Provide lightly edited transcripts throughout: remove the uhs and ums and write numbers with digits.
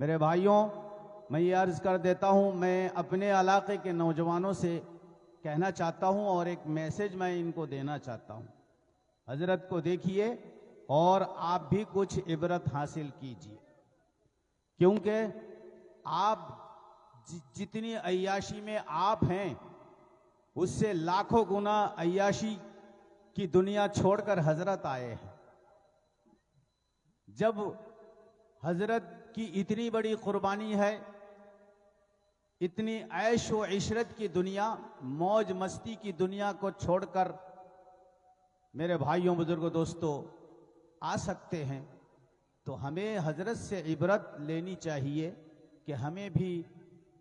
میرے بھائیوں، میں یہ عرض کر دیتا ہوں، میں اپنے علاقے کے نوجوانوں سے کہنا چاہتا ہوں اور ایک میسج میں ان کو دینا چاہتا ہوں۔ حضرت کو دیکھیے اور آپ بھی کچھ عبرت حاصل کیجیے، کیونکہ آپ جتنی عیاشی میں آپ ہیں اس سے لاکھوں گنا عیاشی کی دنیا چھوڑ کر حضرت آئے ہیں۔ جب حضرت کی اتنی بڑی قربانی ہے، اتنی عیش و عشرت کی دنیا، موج مستی کی دنیا کو چھوڑ کر میرے بھائیوں، بزرگوں، دوستوں آ سکتے ہیں، تو ہمیں حضرت سے عبرت لینی چاہیے کہ ہمیں بھی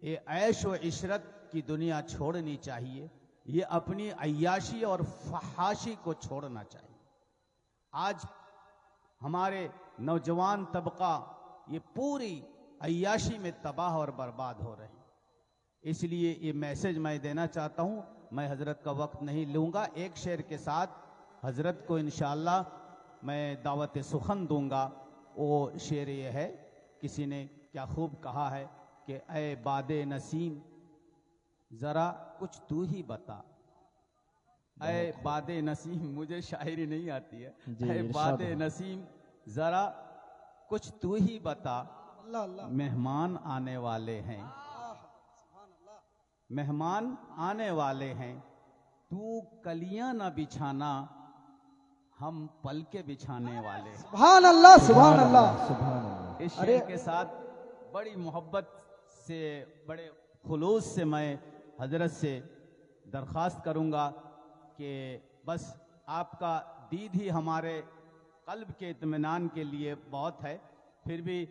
یہ عیش و عشرت کی دنیا چھوڑنی چاہیے، یہ اپنی عیاشی اور فحاشی کو چھوڑنا چاہیے۔ آج ہمارے نوجوان طبقہ یہ پوری عیاشی میں تباہ اور برباد ہو رہے ہیں، اس لیے یہ میسج میں دینا چاہتا ہوں۔ میں حضرت کا وقت نہیں لوں گا، ایک شعر کے ساتھ حضرت کو انشاءاللہ میں دعوت سخن دوں گا۔ وہ شعر یہ ہے، کسی نے کیا خوب کہا ہے کہ اے باد نسیم ذرا کچھ تو ہی بتا، اے باد نسیم، مجھے شاعری نہیں آتی ہے، اے باد نسیم ذرا کچھ تو ہی بتا، مہمان آنے والے ہیں، مہمان آنے والے ہیں، تو کلیاں نہ بچھانا، ہم پل کے بچھانے والے ہیں۔ سبحان اللہ، سبحان اللہ۔ سبحان اللہ۔ اس شعر کے ساتھ بڑی محبت سے، بڑے خلوص سے میں حضرت سے درخواست کروں گا کہ بس آپ کا دید ہی ہمارے قلب کے اطمینان کے لیے بہت ہے، پھر بھی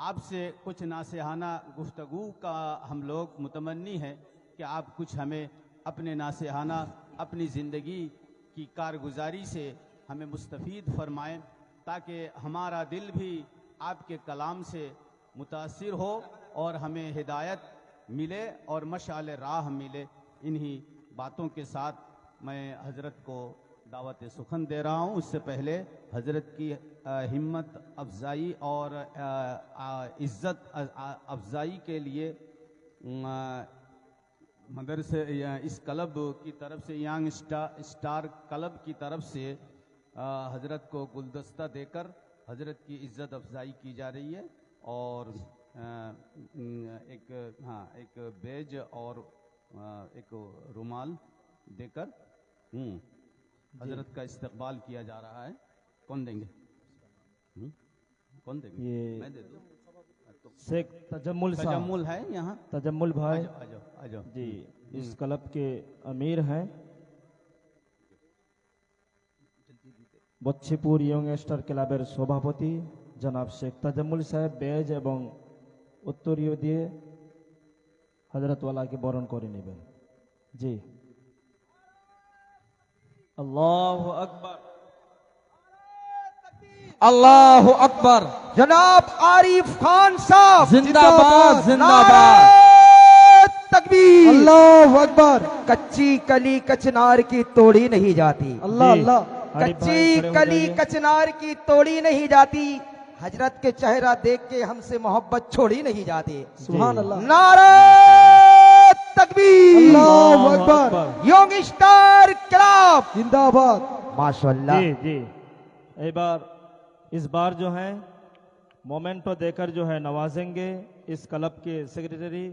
آپ سے کچھ ناصحانہ گفتگو کا ہم لوگ متمنی ہے کہ آپ کچھ ہمیں اپنے ناصحانہ، اپنی زندگی کی کارگزاری سے ہمیں مستفید فرمائیں، تاکہ ہمارا دل بھی آپ کے کلام سے متاثر ہو اور ہمیں ہدایت ملے اور مشعل راہ ملے۔ انہی باتوں کے ساتھ میں حضرت کو دعوت سخن دے رہا ہوں۔ اس سے پہلے حضرت کی ہمت افزائی اور عزت افزائی کے لیے مدرسے اس کلب کی طرف سے، یانگ اسٹار کلب کی طرف سے حضرت کو گلدستہ دے کر حضرت کی عزت افزائی کی جا رہی ہے، اور ایک بیج اور ایک رومال دے کر حضرت کا استقبال کیا جا رہا ہے۔ کون دیں گے؟ کون دیں گے؟ یہ میں دے دوں؟ شیخ تجمل صاحب، تجمل ہے یہاں، تجمل بھائی آجو۔ جی اس کلب کے امیر ہیں، বচ্চিপুর ইয়ংস্টার ক্লাবের সভাপতি জনাব শেখ তাজাম্মুল সাহেব বেজ এবং উত্তরীয় দিয়ে হযরতওয়ালাকে বরণ করে নেবেন। জি, আল্লাহু আকবার, اللہ اکبر، جناب عارف خان صاحب زندہ باد، زندہ باد۔ تکبیر، اللہ اکبر۔ کچی کلی کچنار کی توڑی نہیں جاتی، اللہ اللہ۔ کچی کلی کچنار کی توڑی نہیں جاتی، حضرت کے چہرہ دیکھ کے ہم سے محبت چھوڑی نہیں جاتی۔ سبحان اللہ۔ نعرہ تکبیر، اللہ اکبر، یونگ اسٹار کلب زندہ باد۔ ماشاءاللہ۔ جی جی، اس بار جو ہے مومنٹو دے کر جو ہے نوازیں گے اس کلب کے سیکریٹری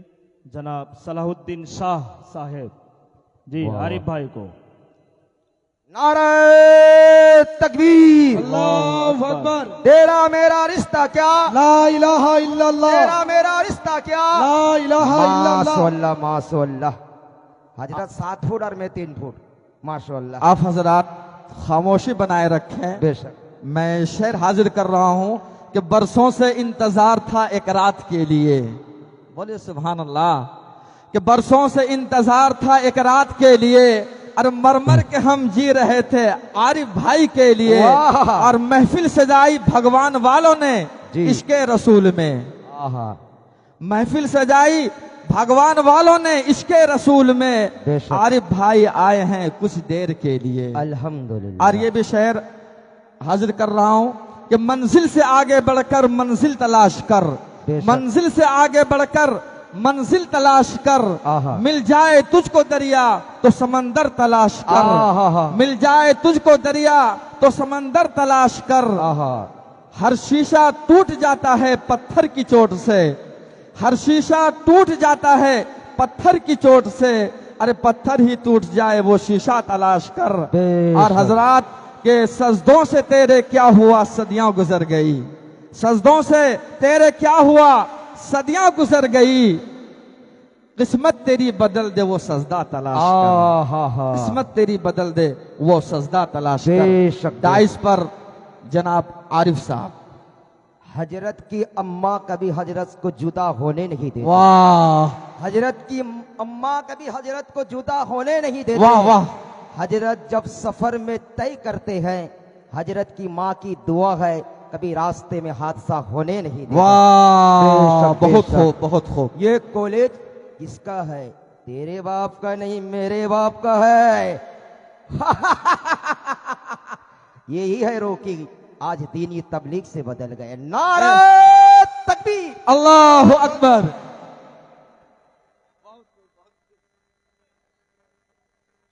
جناب صلاح الدین شاہ صاحب جی، عارف بھائی کو۔ نعرہ تکبیر، اللہ اکبر۔ تیرا میرا رشتہ کیا، لا الہ الا اللہ، تیرا میرا رشتہ کیا، لا الہ الا اللہ۔ ماشاءاللہ ماشاءاللہ۔ حضرت 7 فٹ اور میں 3 فٹ، ماشاءاللہ۔ آپ حضرات خاموشی بنائے رکھیں، بے شک۔ میں شعر حاضر کر رہا ہوں کہ برسوں سے انتظار تھا ایک رات کے لیے، بولے سبحان اللہ، کہ برسوں سے انتظار تھا ایک رات کے لیے، اور مرمر کے ہم جی رہے تھے عارف بھائی کے لیے، اور محفل سجائی بھگوان والوں نے عشق رسول میں، محفل سجائی بھگوان والوں نے عشق رسول میں، عارف بھائی آئے ہیں کچھ دیر کے لیے، الحمدللہ۔ اور یہ بھی شعر حاضر کر رہا ہوں کہ منزل سے آگے بڑھ کر منزل تلاش کر، بے شک۔ منزل سے آگے بڑھ کر منزل تلاش کر، آہا۔ مل جائے تجھ کو دریا تو سمندر تلاش کر، آہا۔ مل جائے تجھ کو دریا تو سمندر تلاش کر۔ آہا۔ ہر شیشہ ٹوٹ جاتا ہے پتھر کی چوٹ سے، ہر شیشہ ٹوٹ جاتا ہے پتھر کی چوٹ سے، ارے پتھر ہی ٹوٹ جائے وہ شیشہ تلاش کر۔ بے اور شک۔ حضرات کے سجدوں سے تیرے کیا ہوا صدیاں گزر گئی، سجدوں سے تیرے کیا ہوا صدیاں گزر گئی، قسمت تیری بدل دے وہ سجدہ تلاش کر، آہا۔ قسمت تیری بدل دے وہ سجدہ تلاش بے کر۔ شک۔ ڈائس پر جناب عارف صاحب، حضرت کی اماں کبھی حضرت کو جدا ہونے نہیں دیتی، واہ حضرت کی اماں کبھی حضرت کو جدا ہونے نہیں دیتی، واہ واہ، حضرت جب سفر میں طے کرتے ہیں، حضرت کی ماں کی دعا ہے کبھی راستے میں حادثہ ہونے نہیں دیتی۔ واہ، بے شک، بے بہت شک۔ خوب بہت خوب۔ یہ کالج کس کا ہے؟ تیرے باپ کا نہیں، میرے باپ کا ہے۔ یہی ہے روکی، آج دینی تبلیغ سے بدل گئے۔ نعرہ تکبیر! اللہ اکبر۔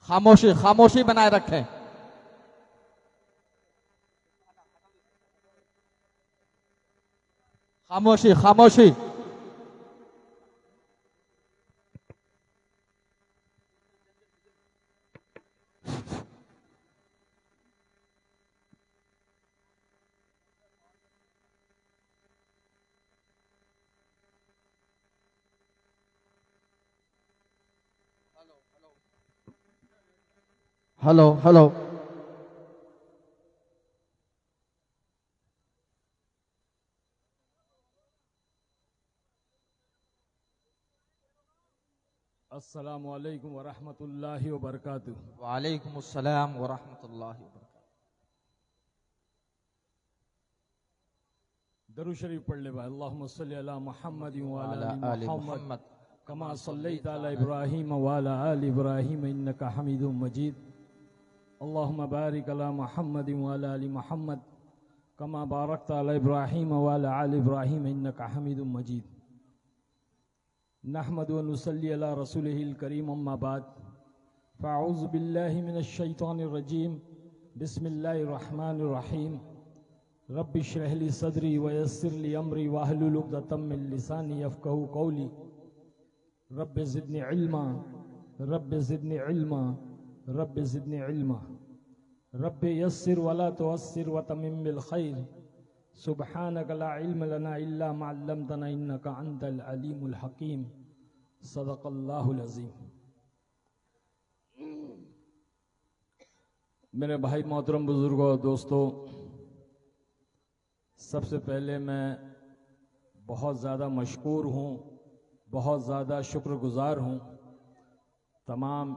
خاموشی خاموشی بنائے رکھیں۔ خاموشی خاموشی۔ Hello hello. السلام علیکم ورحمۃ اللہ وبرکاتہ۔ وعلیکم السلام ورحمۃ اللہ وبرکاتہ۔ درود شریف پڑھ لے بھائی۔ اللہم صلی علی محمد وعلی وعلی آل آل محمد محمد کما صلیت علی ابراہیم وعلی آل ابراہیم انک حمید مجید۔ اللہم بارک علی محمد وعلی آل محمد کما بارکت علی ابراہیم وعلی آل ابراہیم انک حمید مجید۔ نحمد و نصلی علی رسولہ الکریم، اما بعد، فاعوذ باللہ من الشیطان الرجیم، بسم اللہ الرحمن الرحیم۔ رب اشرح لی صدری ویسر لی امری واحلل عقدۃ من لسانی یفقہوا قولی۔ رب زدنی علما، رب زدنی علما، رب زدنی علما، رب یسر ولا تعسر وتمم بالخیر، سبحانک لا علم لنا الا ما علمتنا انک انت العلیم الحکیم، صدق اللہ العظیم۔ میرے بھائی محترم، بزرگوں، دوستوں، سب سے پہلے میں بہت زیادہ مشکور ہوں، بہت زیادہ شکر گزار ہوں تمام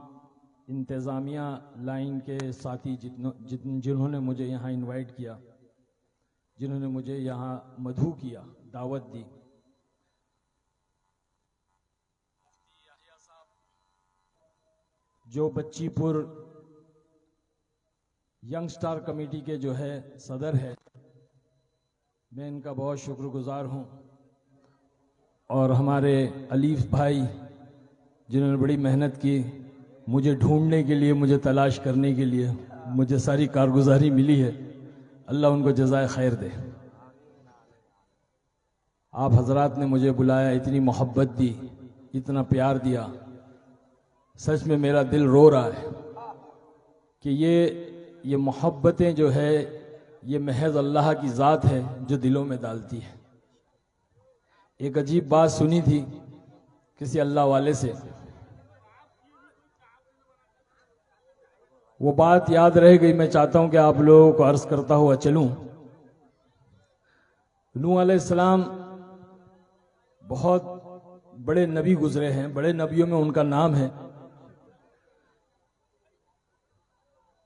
انتظامیہ لائن کے ساتھی جنہوں نے مجھے یہاں انوائٹ کیا، جنہوں نے مجھے یہاں مدعو کیا، دعوت دی۔ جو بچی پور ینگ سٹار کمیٹی کے جو ہے صدر ہے، میں ان کا بہت شکر گزار ہوں، اور ہمارے علیف بھائی جنہوں نے بڑی محنت کی مجھے ڈھونڈنے کے لیے، مجھے تلاش کرنے کے لیے، مجھے ساری کارگزاری ملی ہے، اللہ ان کو جزائے خیر دے۔ آپ حضرات نے مجھے بلایا، اتنی محبت دی، اتنا پیار دیا، سچ میں میرا دل رو رہا ہے کہ یہ محبتیں جو ہے یہ محض اللہ کی ذات ہے جو دلوں میں ڈالتی ہے۔ ایک عجیب بات سنی تھی کسی اللہ والے سے، وہ بات یاد رہ گئی، میں چاہتا ہوں کہ آپ لوگوں کو عرض کرتا ہوا چلوں۔ نوح علیہ السلام بہت بڑے نبی گزرے ہیں، بڑے نبیوں میں ان کا نام ہے۔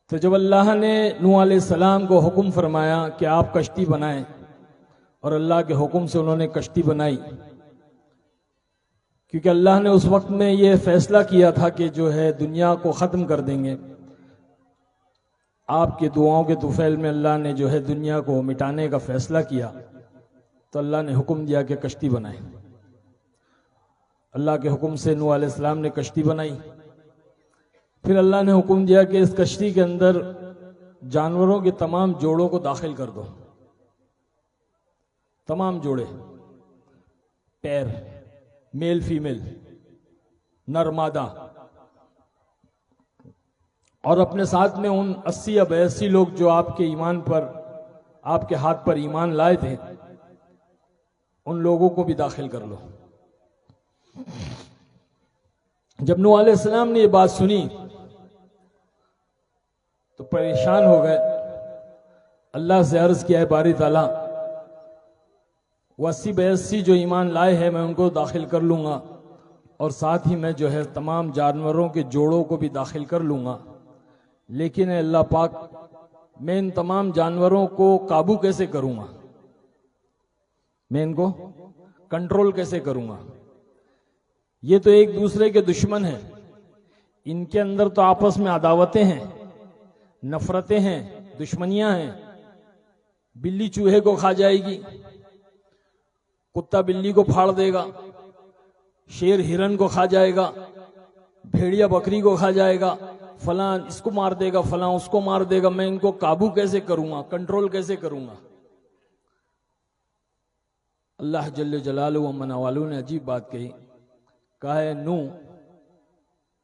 تو جب اللہ نے نوح علیہ السلام کو حکم فرمایا کہ آپ کشتی بنائیں، اور اللہ کے حکم سے انہوں نے کشتی بنائی، کیونکہ اللہ نے اس وقت میں یہ فیصلہ کیا تھا کہ جو ہے دنیا کو ختم کر دیں گے۔ آپ کے دعاؤں کے طفیل میں اللہ نے جو ہے دنیا کو مٹانے کا فیصلہ کیا، تو اللہ نے حکم دیا کہ کشتی بنائے. اللہ کے حکم سے نوح علیہ السلام نے کشتی بنائی. پھر اللہ نے حکم دیا کہ اس کشتی کے اندر جانوروں کے تمام جوڑوں کو داخل کر دو. تمام جوڑے، پیر، میل فیمیل، نر مادہ، اور اپنے ساتھ میں ان 80 یا 82 لوگ جو آپ کے ایمان پر، آپ کے ہاتھ پر ایمان لائے تھے، ان لوگوں کو بھی داخل کر لو. جب نوح علیہ السلام نے یہ بات سنی تو پریشان ہو گئے. اللہ سے عرض کیا ہے باری تعالیٰ، وہ 80-82 جو ایمان لائے ہیں میں ان کو داخل کر لوں گا، اور ساتھ ہی میں جو ہے تمام جانوروں کے جوڑوں کو بھی داخل کر لوں گا. لیکن اے اللہ پاک، میں ان تمام جانوروں کو قابو کیسے کروں گا؟ میں ان کو کنٹرول کیسے کروں گا؟ یہ تو ایک دوسرے کے دشمن ہیں. ان کے اندر تو آپس میں عداوتیں ہیں، نفرتیں ہیں، دشمنیاں ہیں. بلی چوہے کو کھا جائے گی، کتا بلی کو پھاڑ دے گا، شیر ہرن کو کھا جائے گا، بھیڑیا بکری کو کھا جائے گا، فلاں اس کو مار دے گا، فلاں اس کو مار دے گا. میں ان کو قابو کیسے کروں گا؟ کنٹرول کیسے کروں گا؟ اللہ جل جلالہ و منوالو نے عجیب بات کہی. کہا ہے نوح،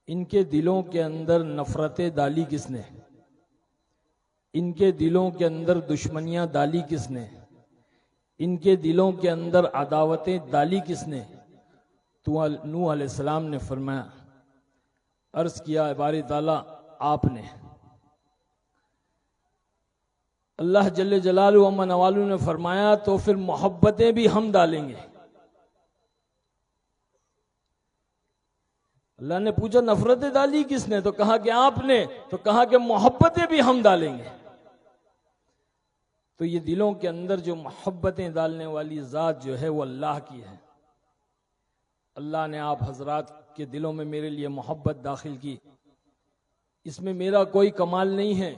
ان کے دلوں کے اندر نفرتیں ڈالی کس نے؟ ان کے دلوں کے اندر دشمنیاں ڈالی کس نے؟ ان کے دلوں کے اندر عداوتیں ڈالی کس نے؟ تو نوح علیہ السلام نے فرمایا، عرض کیا باری تعالیٰ آپ نے. اللہ جل جلالہ و منوالو نے فرمایا تو پھر محبتیں بھی ہم ڈالیں گے. اللہ نے پوچھا نفرتیں ڈالی کس نے؟ تو کہا کہ آپ نے. تو کہا کہ محبتیں بھی ہم ڈالیں گے. تو یہ دلوں کے اندر جو محبتیں ڈالنے والی ذات جو ہے وہ اللہ کی ہے. اللہ نے آپ حضرات کے دلوں میں میرے لیے محبت داخل کی. اس میں میرا کوئی کمال نہیں ہے،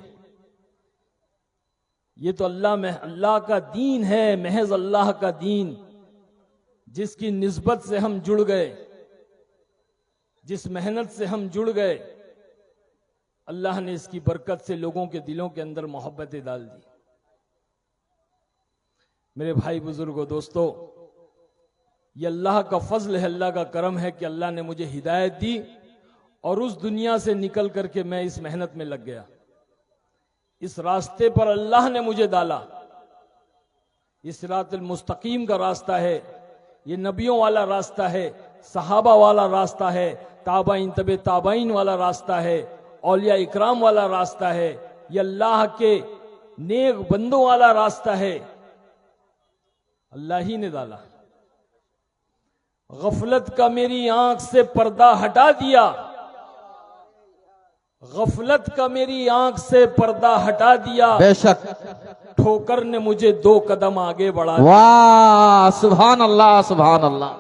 یہ تو اللہ کا دین ہے، محض اللہ کا دین، جس کی نسبت سے ہم جڑ گئے، جس محنت سے ہم جڑ گئے. اللہ نے اس کی برکت سے لوگوں کے دلوں کے اندر محبتیں ڈال دی. میرے بھائی بزرگوں دوستو، یہ اللہ کا فضل ہے، اللہ کا کرم ہے کہ اللہ نے مجھے ہدایت دی اور اس دنیا سے نکل کر کے میں اس محنت میں لگ گیا. اس راستے پر اللہ نے مجھے ڈالا. یہ صراط المستقیم کا راستہ ہے، یہ نبیوں والا راستہ ہے، صحابہ والا راستہ ہے، تابعین تبع تابعین والا راستہ ہے، اولیاء اکرام والا راستہ ہے، یہ اللہ کے نیک بندوں والا راستہ ہے. اللہ ہی نے ڈالا. غفلت کا میری آنکھ سے پردہ ہٹا دیا، غفلت کا میری آنکھ سے پردہ ہٹا دیا. بے شک ٹھوکر نے مجھے 2 قدم آگے بڑھا دیا. واہ سبحان اللہ سبحان اللہ.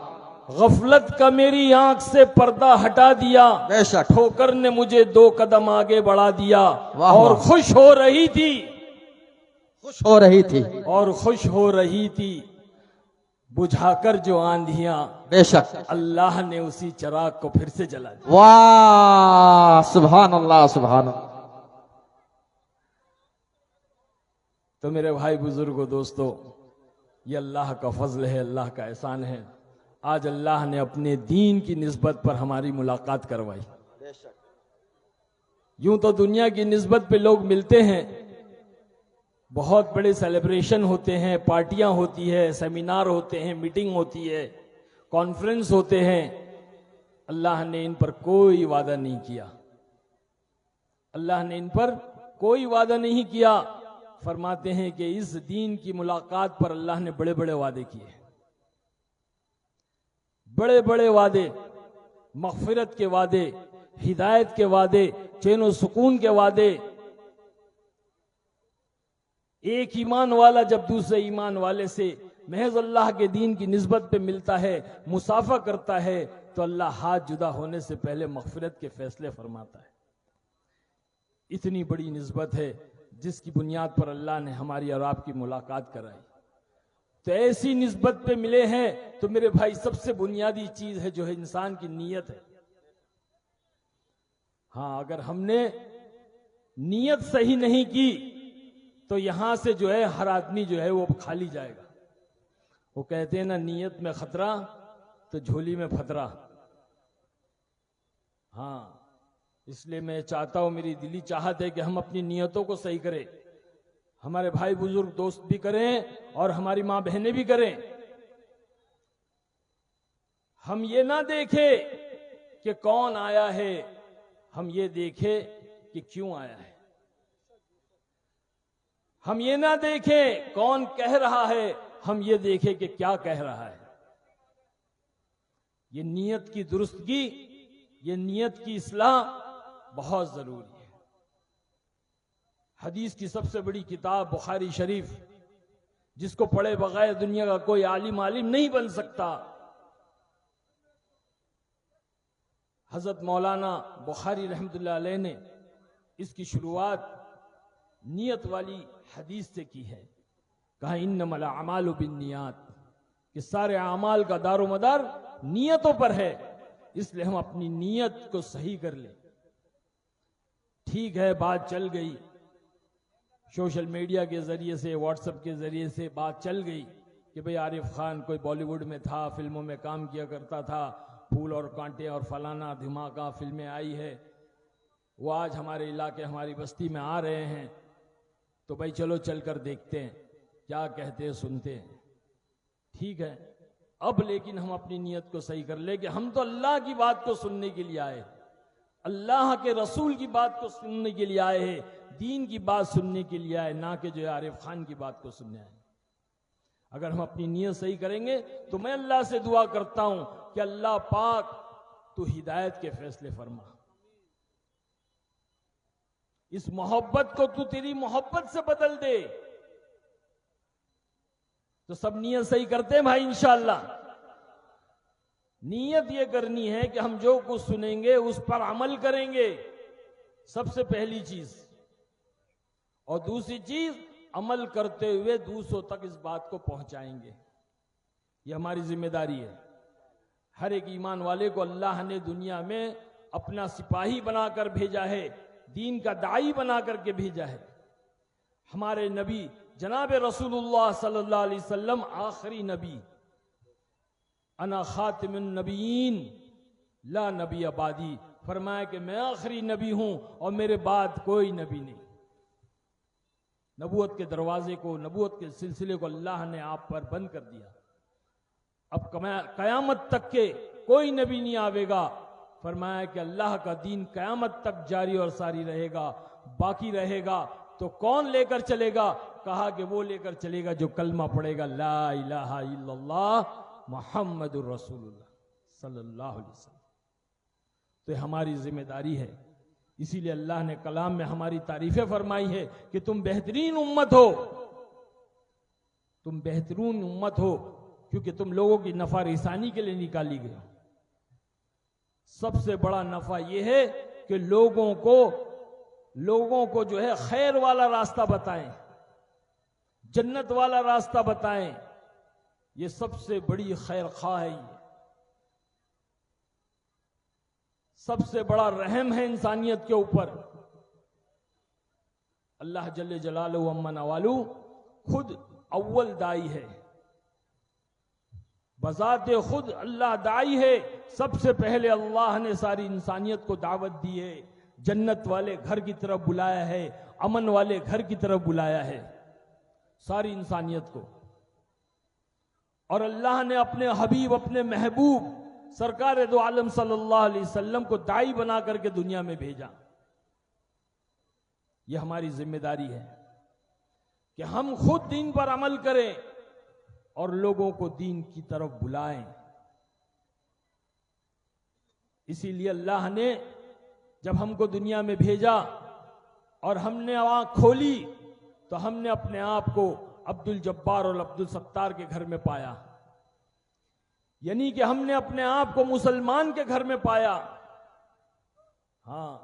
غفلت کا میری آنکھ سے پردہ ہٹا دیا، بے شک ٹھوکر نے مجھے 2 قدم آگے بڑھا دیا. واہ اور واہ. خوش ہو رہی تھی، خوش ہو رہی تھی. اور خوش ہو رہی تھی بجھا کر جو آندھیاں، بے شک اللہ نے اسی چراغ کو پھر سے جلا دیا. واہ سبحان اللہ سبحان اللہ. تو میرے بھائی بزرگوں دوستو، یہ اللہ کا فضل ہے، اللہ کا احسان ہے. آج اللہ نے اپنے دین کی نسبت پر ہماری ملاقات کروائی. یوں تو دنیا کی نسبت پہ لوگ ملتے ہیں، بہت بڑے سیلیبریشن ہوتے ہیں، پارٹیاں ہوتی ہے، سیمینار ہوتے ہیں، میٹنگ ہوتی ہے، کانفرنس ہوتے ہیں. اللہ نے ان پر کوئی وعدہ نہیں کیا، اللہ نے ان پر کوئی وعدہ نہیں کیا. فرماتے ہیں کہ اس دین کی ملاقات پر اللہ نے بڑے بڑے وعدے کیے، بڑے بڑے وعدے، مغفرت کے وعدے، ہدایت کے وعدے، چین و سکون کے وعدے. ایک ایمان والا جب دوسرے ایمان والے سے محض اللہ کے دین کی نسبت پہ ملتا ہے، مصافحہ کرتا ہے، تو اللہ ہاتھ جدا ہونے سے پہلے مغفرت کے فیصلے فرماتا ہے. اتنی بڑی نسبت ہے جس کی بنیاد پر اللہ نے ہماری اور آپ کی ملاقات کرائی. تو ایسی نسبت پہ ملے ہیں تو میرے بھائی سب سے بنیادی چیز ہے جو ہے انسان کی نیت ہے. ہاں اگر ہم نے نیت صحیح نہیں کی تو یہاں سے جو ہے ہر آدمی جو ہے وہ خالی جائے گا. وہ کہتے ہیں نا نیت میں خطرہ تو جھولی میں پھترا. ہاں اس لیے میں چاہتا ہوں, میری دلی چاہت ہے کہ ہم اپنی نیتوں کو صحیح کریں, ہمارے بھائی بزرگ دوست بھی کریں اور ہماری ماں بہنیں بھی کریں. ہم یہ نہ دیکھیں کہ کون آیا ہے, ہم یہ دیکھیں کہ کیوں آیا ہے. ہم یہ نہ دیکھیں کون کہہ رہا ہے, ہم یہ دیکھیں کہ کیا کہہ رہا ہے. یہ نیت کی درستگی, یہ نیت کی اصلاح بہت ضروری ہے. حدیث کی سب سے بڑی کتاب بخاری شریف, جس کو پڑھے بغیر دنیا کا کوئی عالم نہیں بن سکتا. حضرت مولانا بخاری رحمت اللہ علیہ نے اس کی شروعات نیت والی حدیث سے کی ہے. کہا انما الاعمال بالنیات, کہ سارے اعمال کا دار و مدار نیتوں پر ہے, اس لیے ہم اپنی نیت کو صحیح کر لیں. ٹھیک ہے بات چل گئی, سوشل میڈیا کے ذریعے سے, واٹس ایپ کے ذریعے سے بات چل گئی کہ بھئی عارف خان کوئی بالی ووڈ میں تھا, فلموں میں کام کیا کرتا تھا, پھول اور کانٹے اور فلانا دھماکہ فلمیں آئی ہے, وہ آج ہمارے علاقے ہماری بستی میں آ رہے ہیں, تو بھئی چلو چل کر دیکھتے ہیں کیا کہتے ہیں, سنتے ہیں. ٹھیک ہے, اب لیکن ہم اپنی نیت کو صحیح کر لیں کہ ہم تو اللہ کی بات کو سننے کے لیے آئے, اللہ کے رسول کی بات کو سننے کے لیے آئے ہیں, دین کی بات سننے کے لیے آئے, نہ کہ جو ہے عارف خان کی بات کو سننے آئے. اگر ہم اپنی نیت صحیح کریں گے تو میں اللہ سے دعا کرتا ہوں کہ اللہ پاک تو ہدایت کے فیصلے فرما, اس محبت کو تو تیری محبت سے بدل دے. تو سب نیت صحیح کرتے ہیں بھائی انشاءاللہ. نیت یہ کرنی ہے کہ ہم جو کچھ سنیں گے اس پر عمل کریں گے, سب سے پہلی چیز. اور دوسری چیز, عمل کرتے ہوئے دوسروں تک اس بات کو پہنچائیں گے. یہ ہماری ذمہ داری ہے. ہر ایک ایمان والے کو اللہ نے دنیا میں اپنا سپاہی بنا کر بھیجا ہے, دین کا داعی بنا کر کے بھیجا ہے. ہمارے نبی جناب رسول اللہ صلی اللہ علیہ وسلم آخری نبی, انا خاتم النبیین لا نبی بعدی, فرمایا کہ میں آخری نبی ہوں اور میرے بعد کوئی نبی نہیں. نبوت کے دروازے کو, نبوت کے سلسلے کو اللہ نے آپ پر بند کر دیا. اب قیامت تک کے کوئی نبی نہیں آئے گا. فرمایا کہ اللہ کا دین قیامت تک جاری اور ساری رہے گا, باقی رہے گا. تو کون لے کر چلے گا؟ کہا کہ وہ لے کر چلے گا جو کلمہ پڑھے گا لا الہ الا اللہ محمد الرسول اللہ صلی اللہ علیہ وسلم. تو یہ ہماری ذمہ داری ہے. اسی لیے اللہ نے کلام میں ہماری تعریفیں فرمائی ہے کہ تم بہترین امت ہو, تم بہترین امت ہو, کیونکہ تم لوگوں کی نفع رسانی کے لیے نکالی گئی. سب سے بڑا نفع یہ ہے کہ لوگوں کو جو ہے خیر والا راستہ بتائیں, جنت والا راستہ بتائیں. یہ سب سے بڑی خیر خواہ ہے, یہ سب سے بڑا رحم ہے انسانیت کے اوپر. اللہ جل جلالہ و عما نوالہ خود اول دائی ہے, بذات خود اللہ دائی ہے. سب سے پہلے اللہ نے ساری انسانیت کو دعوت دی ہے, جنت والے گھر کی طرف بلایا ہے, امن والے گھر کی طرف بلایا ہے ساری انسانیت کو. اور اللہ نے اپنے حبیب, اپنے محبوب سرکار دو عالم صلی اللہ علیہ وسلم کو داعی بنا کر کے دنیا میں بھیجا. یہ ہماری ذمہ داری ہے کہ ہم خود دین پر عمل کریں اور لوگوں کو دین کی طرف بلائیں. اسی لیے اللہ نے جب ہم کو دنیا میں بھیجا اور ہم نے آنکھ کھولی تو ہم نے اپنے آپ کو عبد الجبار اور عبد الستار کے گھر میں پایا. یعنی کہ ہم نے اپنے آپ کو مسلمان کے گھر میں پایا. ہاں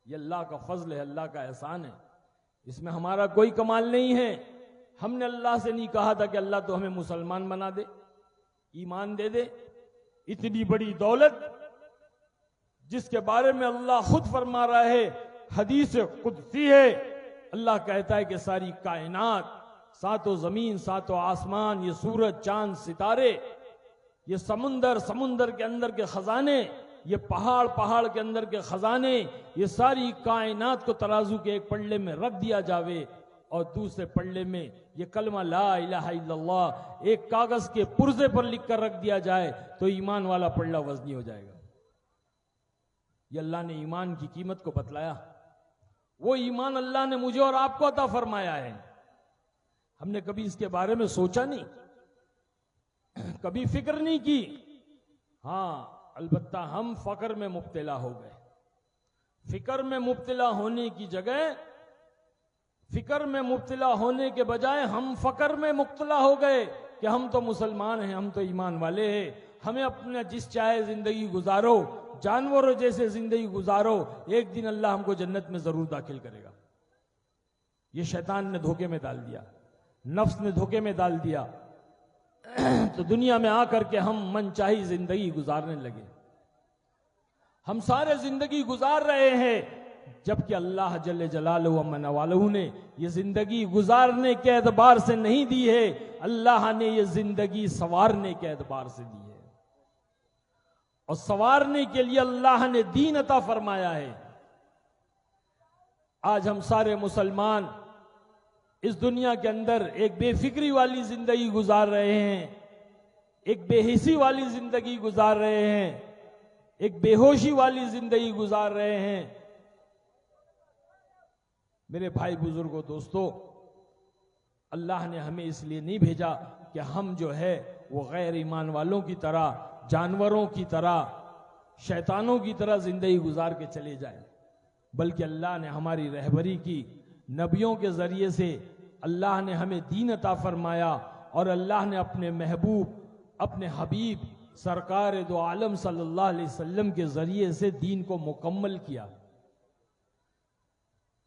یہ اللہ کا فضل ہے, اللہ کا احسان ہے, اس میں ہمارا کوئی کمال نہیں ہے. ہم نے اللہ سے نہیں کہا تھا کہ اللہ تو ہمیں مسلمان بنا دے، ایمان دے دے۔ اتنی بڑی دولت جس کے بارے میں اللہ خود فرما رہا ہے، حدیث قدسی ہے، اللہ کہتا ہے کہ ساری کائنات، ساتوں زمین، ساتوں آسمان، یہ سورج، چاند، ستارے، یہ سمندر، سمندر کے اندر کے خزانے، یہ پہاڑ، پہاڑ کے اندر کے خزانے، یہ ساری کائنات کو ترازو کے ایک پلڑے میں رکھ دیا جاوے اور دوسرے پلڑے میں یہ کلمہ لا الہ الا اللہ ایک کاغذ کے پرزے پر لکھ کر رکھ دیا جائے تو ایمان والا پلڑا وزنی ہو جائے گا۔ یہ اللہ نے ایمان کی قیمت کو بتلایا۔ وہ ایمان اللہ نے مجھے اور آپ کو عطا فرمایا ہے۔ ہم نے کبھی اس کے بارے میں سوچا نہیں، کبھی فکر نہیں کی۔ ہاں البتہ ہم فقر میں مبتلا ہو گئے۔ فکر میں مبتلا ہونے کی جگہ، فکر میں مبتلا ہونے کے بجائے ہم فقر میں مبتلا ہو گئے کہ ہم تو مسلمان ہیں، ہم تو ایمان والے ہیں، ہمیں اپنا جس چاہے زندگی گزارو، جانوروں جیسے زندگی گزارو، ایک دن اللہ ہم کو جنت میں ضرور داخل کرے گا۔ یہ شیطان نے دھوکے میں ڈال دیا، نفس نے دھوکے میں ڈال دیا، تو دنیا میں آ کر کے ہم من چاہی زندگی گزارنے لگے۔ ہم سارے زندگی گزار رہے ہیں، جبکہ اللہ جل جلالہ و من والہ نے یہ زندگی گزارنے کے اعتبار سے نہیں دی ہے، اللہ نے یہ زندگی سنوارنے کے اعتبار سے دی ہے، اور سنوارنے کے لیے اللہ نے دین عطا فرمایا ہے۔ آج ہم سارے مسلمان اس دنیا کے اندر ایک بے فکری والی زندگی گزار رہے ہیں، ایک بے حسی والی زندگی گزار رہے ہیں، ایک بے ہوشی والی زندگی گزار رہے ہیں۔ میرے بھائی بزرگوں، دوستو، اللہ نے ہمیں اس لیے نہیں بھیجا کہ ہم جو ہے وہ غیر ایمان والوں کی طرح، جانوروں کی طرح، شیطانوں کی طرح زندگی گزار کے چلے جائیں، بلکہ اللہ نے ہماری رہبری کی، نبیوں کے ذریعے سے اللہ نے ہمیں دین عطا فرمایا، اور اللہ نے اپنے محبوب، اپنے حبیب سرکار دو عالم صلی اللہ علیہ وسلم کے ذریعے سے دین کو مکمل کیا۔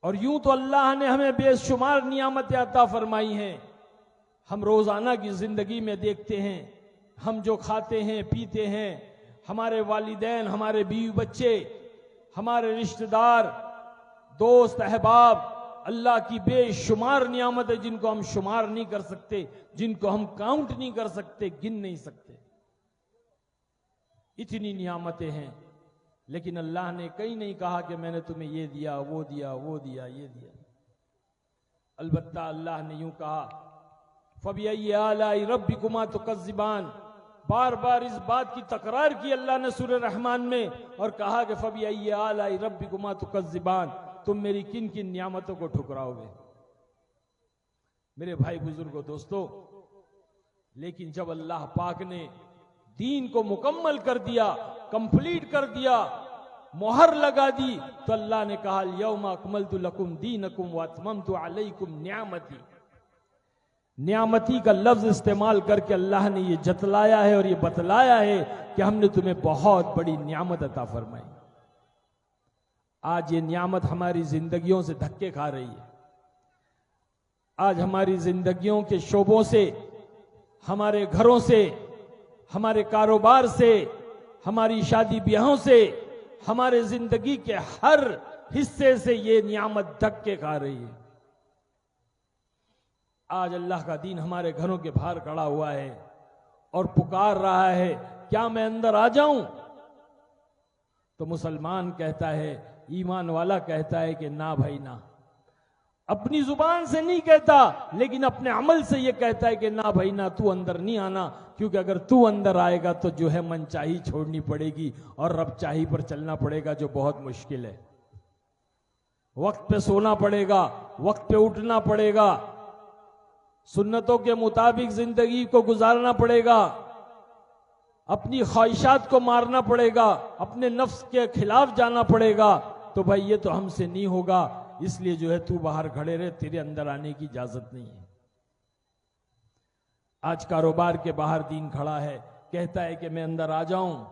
اور یوں تو اللہ نے ہمیں بے شمار نعمتیں عطا فرمائی ہیں۔ ہم روزانہ کی زندگی میں دیکھتے ہیں، ہم جو کھاتے ہیں، پیتے ہیں، ہمارے والدین، ہمارے بیوی بچے، ہمارے رشتہ دار، دوست احباب، اللہ کی بے شمار نعمتیں جن کو ہم شمار نہیں کر سکتے، جن کو ہم کاؤنٹ نہیں کر سکتے، گن نہیں سکتے، اتنی نعمتیں ہیں۔ لیکن اللہ نے کہیں نہیں کہا کہ میں نے تمہیں یہ دیا، وہ دیا، وہ دیا، یہ دیا۔ البتہ اللہ نے یوں کہا، فَبِأَيِّ آلَاءِ رَبِّكُمَا تُكَذِّبَانِ، بار بار اس بات کی تکرار کی اللہ نے سورہ رحمان میں، اور کہا کہ فَبِأَيِّ آلَاءِ رَبِّكُمَا تُكَذِّبَانِ، تم میری کن کن نعمتوں کو ٹھکراؤ گے۔ میرے بھائی بزرگوں، دوستو، لیکن جب اللہ پاک نے دین کو مکمل کر دیا، کمپلیٹ کر دیا، مہر لگا دی، تو اللہ نے کہا الْيَوْمَ أَكْمَلْتُ لَكُمْ دِينَكُمْ وَأَتْمَمْتُ عَلَيْكُمْ نِعْمَتِي۔ نعمتی کا لفظ استعمال کر کے اللہ نے یہ جتلایا ہے اور یہ بتلایا ہے کہ ہم نے تمہیں بہت بڑی نعمت عطا فرمائی۔ آج یہ نعمت ہماری زندگیوں سے دھکے کھا رہی ہے۔ آج ہماری زندگیوں کے شعبوں سے، ہمارے گھروں سے، ہمارے کاروبار سے، ہماری شادی بیاہوں سے، ہمارے زندگی کے ہر حصے سے یہ نعمت دھکے کھا رہی ہے۔ آج اللہ کا دین ہمارے گھروں کے باہر کھڑا ہوا ہے اور پکار رہا ہے، کیا میں اندر آ جاؤں؟ تو مسلمان کہتا ہے، ایمان والا کہتا ہے کہ نہ بھائی نہ۔ اپنی زبان سے نہیں کہتا، لیکن اپنے عمل سے یہ کہتا ہے کہ نہ بھائی نہ، تو اندر نہیں آنا، کیونکہ اگر تو اندر آئے گا تو جو ہے من چاہی چھوڑنی پڑے گی اور رب چاہی پر چلنا پڑے گا، جو بہت مشکل ہے۔ وقت پہ سونا پڑے گا، وقت پہ اٹھنا پڑے گا، سنتوں کے مطابق زندگی کو گزارنا پڑے گا، اپنی خواہشات کو مارنا پڑے گا، اپنے نفس کے خلاف جانا پڑے گا۔ تو بھائی یہ تو ہم سے نہیں ہوگا، اس لیے جو ہے تو باہر کھڑے رہے، تیرے اندر آنے کی اجازت نہیں ہے۔ آج کاروبار کے باہر دین کھڑا ہے، کہتا ہے کہ میں اندر آ جاؤں،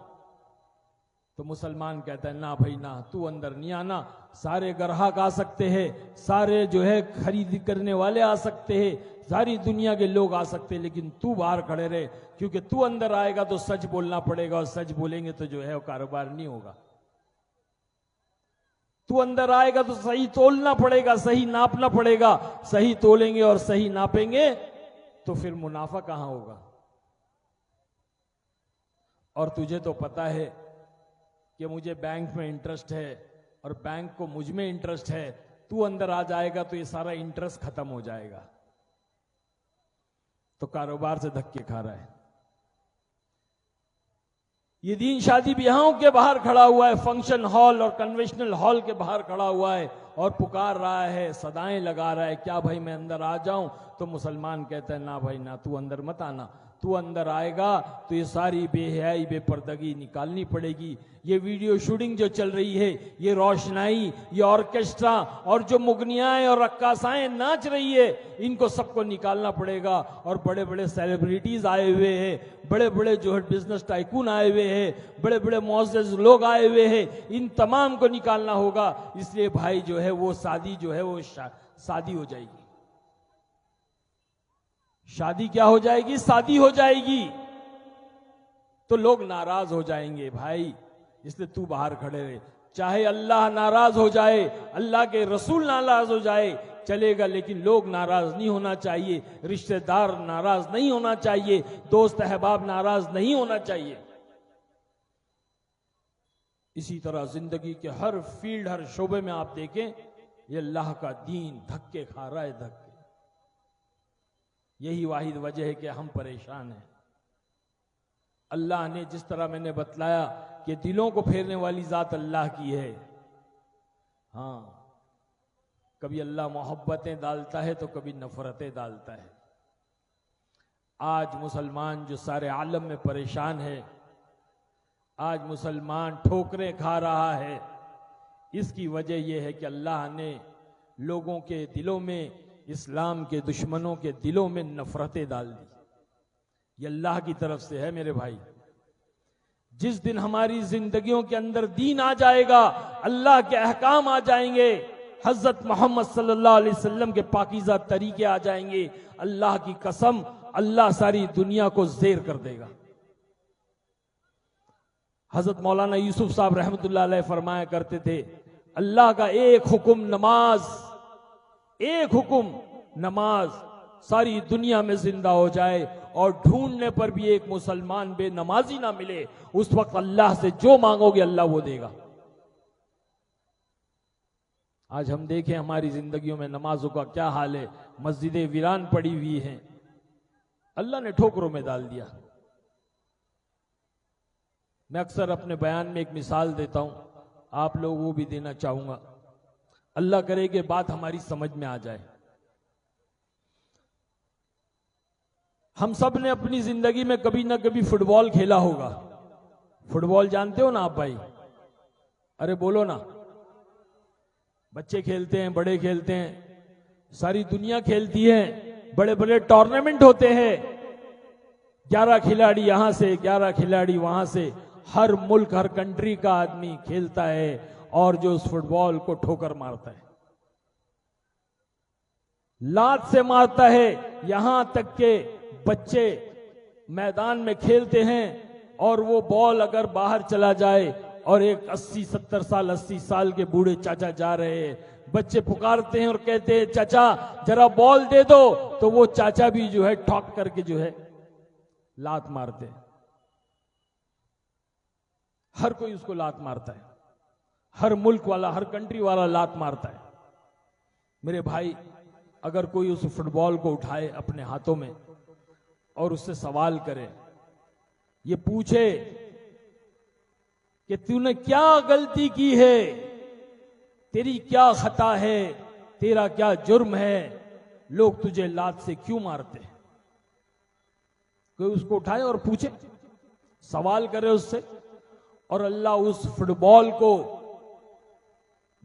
تو مسلمان کہتا ہے نہ بھائی نہ، تو اندر نہیں آنا، سارے گراہک آ سکتے ہیں، سارے جو ہے خرید کرنے والے آ سکتے ہیں، ساری دنیا کے لوگ آ سکتے ہیں، لیکن تو باہر کھڑے رہے، کیونکہ تو اندر آئے گا تو سچ بولنا پڑے گا، اور سچ بولیں گے تو جو ہے وہ کاروبار نہیں ہوگا۔ تو اندر آئے گا تو صحیح تولنا پڑے گا، صحیح ناپنا پڑے گا، صحیح تولیں گے اور صحیح ناپیں گے تو پھر منافع کہاں ہوگا؟ اور تجھے تو پتا ہے کہ مجھے بینک میں انٹرسٹ ہے اور بینک کو مجھ میں انٹرسٹ ہے، تو اندر آ جائے گا تو یہ سارا انٹرسٹ ختم ہو جائے گا، تو کاروبار سے دھکے کھا رہا ہے۔ یہ دین شادی بیاہوں کے باہر کھڑا ہوا ہے، فنکشن ہال اور کنونشنل ہال کے باہر کھڑا ہوا ہے اور پکار رہا ہے، صدائیں لگا رہا ہے، کیا بھائی میں اندر آ جاؤں؟ تو مسلمان کہتا ہے نہ بھائی نہ، تو اندر مت آنا، تو اندر آئے گا تو یہ ساری بے حیائی بے پردگی نکالنی پڑے گی۔ یہ ویڈیو شوٹنگ جو چل رہی ہے، یہ روشنائی، یہ آرکیسٹرا اور جو مغنیائیں اور رقاصائیں ناچ رہی ہے، ان کو سب کو نکالنا پڑے گا، اور بڑے بڑے سیلیبریٹیز آئے ہوئے ہیں، بڑے بڑے جو ہے بزنس ٹائکون آئے ہوئے ہیں، بڑے بڑے معزز لوگ آئے ہوئے ہیں، ان تمام کو نکالنا ہوگا۔ اس لیے بھائی جو ہے وہ شادی جو ہے وہ شادی ہو جائے گی، شادی کیا ہو جائے گی؟ شادی ہو جائے گی، تو لوگ ناراض ہو جائیں گے بھائی، اس لیے تو باہر کھڑے رہے، چاہے اللہ ناراض ہو جائے، اللہ کے رسول ناراض ہو جائے چلے گا، لیکن لوگ ناراض نہیں ہونا چاہیے، رشتہ دار ناراض نہیں ہونا چاہیے، دوست احباب ناراض نہیں ہونا چاہیے۔ اسی طرح زندگی کے ہر فیلڈ، ہر شعبے میں آپ دیکھیں، یہ اللہ کا دین دھکے کھا رہا ہے، دھکے۔ یہی واحد وجہ ہے کہ ہم پریشان ہیں۔ اللہ نے جس طرح میں نے بتلایا کہ دلوں کو پھیرنے والی ذات اللہ کی ہے، ہاں کبھی اللہ محبتیں ڈالتا ہے تو کبھی نفرتیں ڈالتا ہے۔ آج مسلمان جو سارے عالم میں پریشان ہے، آج مسلمان ٹھوکریں کھا رہا ہے، اس کی وجہ یہ ہے کہ اللہ نے لوگوں کے دلوں میں، اسلام کے دشمنوں کے دلوں میں نفرتیں ڈال دی۔ یہ اللہ کی طرف سے ہے میرے بھائی۔ جس دن ہماری زندگیوں کے اندر دین آ جائے گا، اللہ کے احکام آ جائیں گے، حضرت محمد صلی اللہ علیہ وسلم کے پاکیزہ طریقے آ جائیں گے، اللہ کی قسم اللہ ساری دنیا کو زیر کر دے گا۔ حضرت مولانا یوسف صاحب رحمت اللہ علیہ فرمایا کرتے تھے، اللہ کا ایک حکم نماز، ایک حکم نماز ساری دنیا میں زندہ ہو جائے، اور ڈھونڈنے پر بھی ایک مسلمان بے نمازی نہ ملے، اس وقت اللہ سے جو مانگو گے اللہ وہ دے گا۔ آج ہم دیکھیں ہماری زندگیوں میں نمازوں کا کیا حال ہے، مسجدیں ویران پڑی ہوئی ہیں، اللہ نے ٹھوکروں میں ڈال دیا۔ میں اکثر اپنے بیان میں ایک مثال دیتا ہوں، آپ لوگوں کو بھی دینا چاہوں گا، اللہ کرے کہ بات ہماری سمجھ میں آ جائے۔ ہم سب نے اپنی زندگی میں کبھی نہ کبھی فٹ بال کھیلا ہوگا۔ فٹ بال جانتے ہو نا آپ بھائی؟ ارے بولو نا۔ بچے کھیلتے ہیں، بڑے کھیلتے ہیں، ساری دنیا کھیلتی ہے، بڑے بڑے ٹورنامنٹ ہوتے ہیں، 11 کھلاڑی یہاں سے، 11 کھلاڑی وہاں سے، ہر ملک، ہر کنٹری کا آدمی کھیلتا ہے، اور جو اس فٹ بال کو ٹھوکر مارتا ہے، لات سے مارتا ہے، یہاں تک کہ بچے میدان میں کھیلتے ہیں اور وہ بال اگر باہر چلا جائے اور ایک 80 سال کے بوڑھے چاچا جا رہے ہیں، بچے پکارتے ہیں اور کہتے ہیں چاچا ذرا بال دے دو، تو وہ چاچا بھی جو ہے ٹھوک کر کے جو ہے لات مارتے ہیں۔ ہر کوئی اس کو لات مارتا ہے، ہر ملک والا، ہر کنٹری والا لات مارتا ہے۔ میرے بھائی، اگر کوئی اس فٹ بال کو اٹھائے اپنے ہاتھوں میں اور اس سے سوال کرے، یہ پوچھے کہ تو نے کیا غلطی کی ہے، تیری کیا خطا ہے، تیرا کیا جرم ہے، لوگ تجھے لات سے کیوں مارتے ہیں؟ کوئی اس کو اٹھائے اور پوچھے، سوال کرے اس سے، اور اللہ اس فٹ بال کو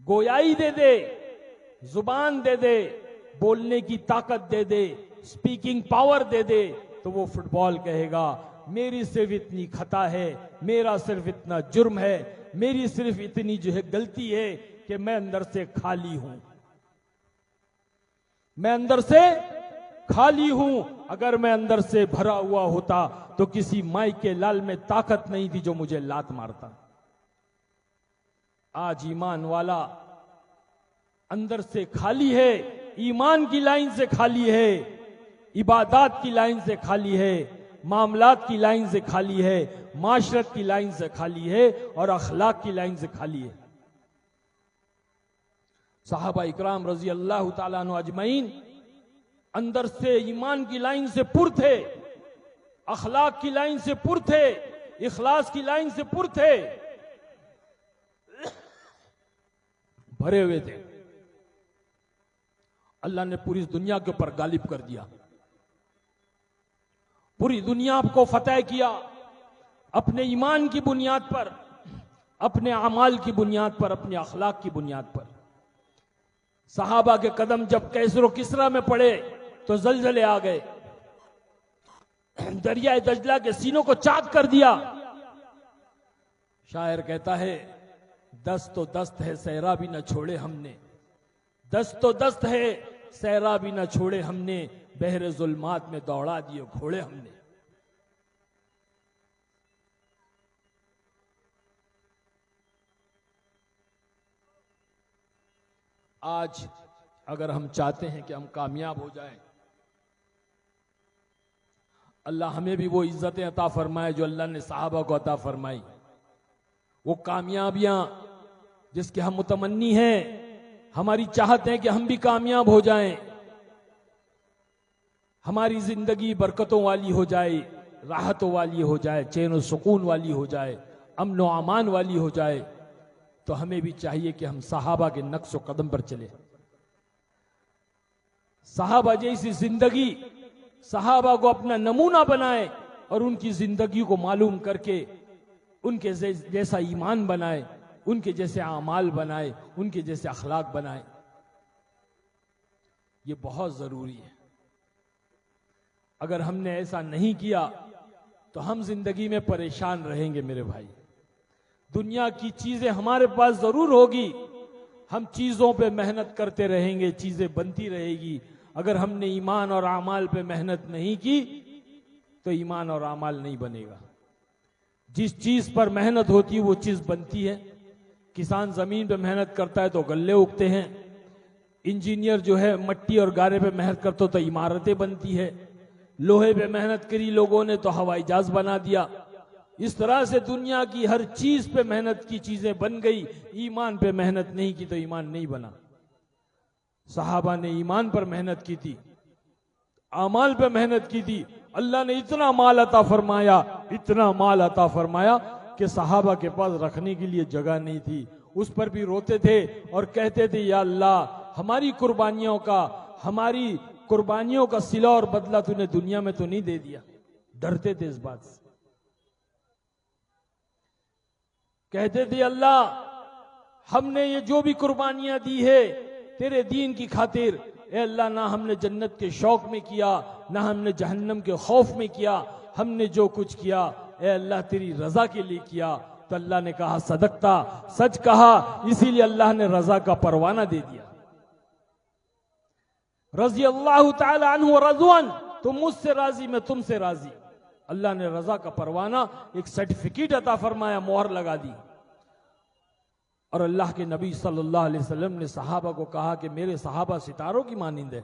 گویائی دے دے، زبان دے دے، بولنے کی طاقت دے دے، سپیکنگ پاور دے دے، تو وہ فٹ بال کہے گا میری صرف اتنی خطا ہے، میرا صرف اتنا جرم ہے، میری صرف اتنی جو ہے غلطی ہے کہ میں اندر سے خالی ہوں، میں اندر سے خالی ہوں۔ اگر میں اندر سے بھرا ہوا ہوتا تو کسی مائی کے لال میں طاقت نہیں تھی جو مجھے لات مارتا۔ آج ایمان والا اندر سے خالی ہے، ایمان کی لائن سے خالی ہے، عبادات کی لائن سے خالی ہے، معاملات کی لائن سے خالی ہے، معاشرت کی لائن سے خالی ہے، اور اخلاق کی لائن سے خالی ہے۔ صحابہ اکرام رضی اللہ تعالیٰ عنہ اجمعین اندر سے ایمان کی لائن سے پر تھے، اخلاق کی لائن سے پر تھے، اخلاص کی لائن سے پر تھے، بھرے ہوئے تھے۔ اللہ نے پوری دنیا کے اوپر غالب کر دیا، پوری دنیا کو فتح کیا اپنے ایمان کی بنیاد پر، اپنے اعمال کی بنیاد پر، اپنے اخلاق کی بنیاد پر۔ صحابہ کے قدم جب کیسر و کسرا میں پڑے تو زلزلے آ گئے، دریائے دجلہ کے سینوں کو چاک کر دیا۔ شاعر کہتا ہے دست تو دست ہے صحرا بھی نہ چھوڑے ہم نے، دست تو دست ہے صحرا بھی نہ چھوڑے ہم نے، بحر ظلمات میں دوڑا دیے گھوڑے ہم نے۔ آج اگر ہم چاہتے ہیں کہ ہم کامیاب ہو جائیں، اللہ ہمیں بھی وہ عزتیں عطا فرمائے جو اللہ نے صحابہ کو عطا فرمائی، وہ کامیابیاں جس کے ہم متمنی ہیں، ہماری چاہت ہے کہ ہم بھی کامیاب ہو جائیں، ہماری زندگی برکتوں والی ہو جائے، راحتوں والی ہو جائے، چین و سکون والی ہو جائے، امن و امان والی ہو جائے، تو ہمیں بھی چاہیے کہ ہم صحابہ کے نقش و قدم پر چلیں۔ صحابہ جیسی زندگی، صحابہ کو اپنا نمونہ بنائے اور ان کی زندگی کو معلوم کر کے ان کے جیسا ایمان بنائے، ان کے جیسے اعمال بنائے، ان کے جیسے اخلاق بنائے۔ یہ بہت ضروری ہے۔ اگر ہم نے ایسا نہیں کیا تو ہم زندگی میں پریشان رہیں گے میرے بھائی۔ دنیا کی چیزیں ہمارے پاس ضرور ہوگی، ہم چیزوں پہ محنت کرتے رہیں گے، چیزیں بنتی رہے گی۔ اگر ہم نے ایمان اور اعمال پہ محنت نہیں کی تو ایمان اور اعمال نہیں بنے گا۔ جس چیز پر محنت ہوتی ہے وہ چیز بنتی ہے۔ کسان زمین پہ محنت کرتا ہے تو غلے اگتے ہیں، انجینئر جو ہے مٹی اور گارے پہ محنت کرتا تو عمارتیں بنتی ہے، لوہے پہ محنت کری لوگوں نے تو ہوائی جہاز بنا دیا۔ اس طرح سے دنیا کی ہر چیز پہ محنت کی چیزیں بن گئی، ایمان پہ محنت نہیں کی تو ایمان نہیں بنا۔ صحابہ نے ایمان پر محنت کی تھی، اعمال پہ محنت کی تھی، اللہ نے اتنا مال عطا فرمایا، اتنا مال عطا فرمایا کہ صحابہ کے پاس رکھنے کے لیے جگہ نہیں تھی، اس پر بھی روتے تھے اور کہتے تھے یا اللہ ہماری قربانیوں کا صلہ اور بدلہ تو نے دنیا میں تو نہیں دے دیا۔ ڈرتے تھے اس بات سے، کہتے تھے اللہ ہم نے یہ جو بھی قربانیاں دی ہے تیرے دین کی خاطر، اے اللہ نہ ہم نے جنت کے شوق میں کیا، نہ ہم نے جہنم کے خوف میں کیا، ہم نے جو کچھ کیا اے اللہ تیری رضا کے لیے کیا۔ تو اللہ نے کہا صدقتا، سچ کہا، اسی لیے اللہ نے رضا کا پروانہ دے دیا۔ رضی اللہ تعالی عنہ ورضوان، تم مجھ سے راضی میں تم سے راضی۔ اللہ نے رضا کا پروانہ ایک سرٹیفکیٹ عطا فرمایا، مہر لگا دی۔ اور اللہ کے نبی صلی اللہ علیہ وسلم نے صحابہ کو کہا کہ میرے صحابہ ستاروں کی مانند ہیں،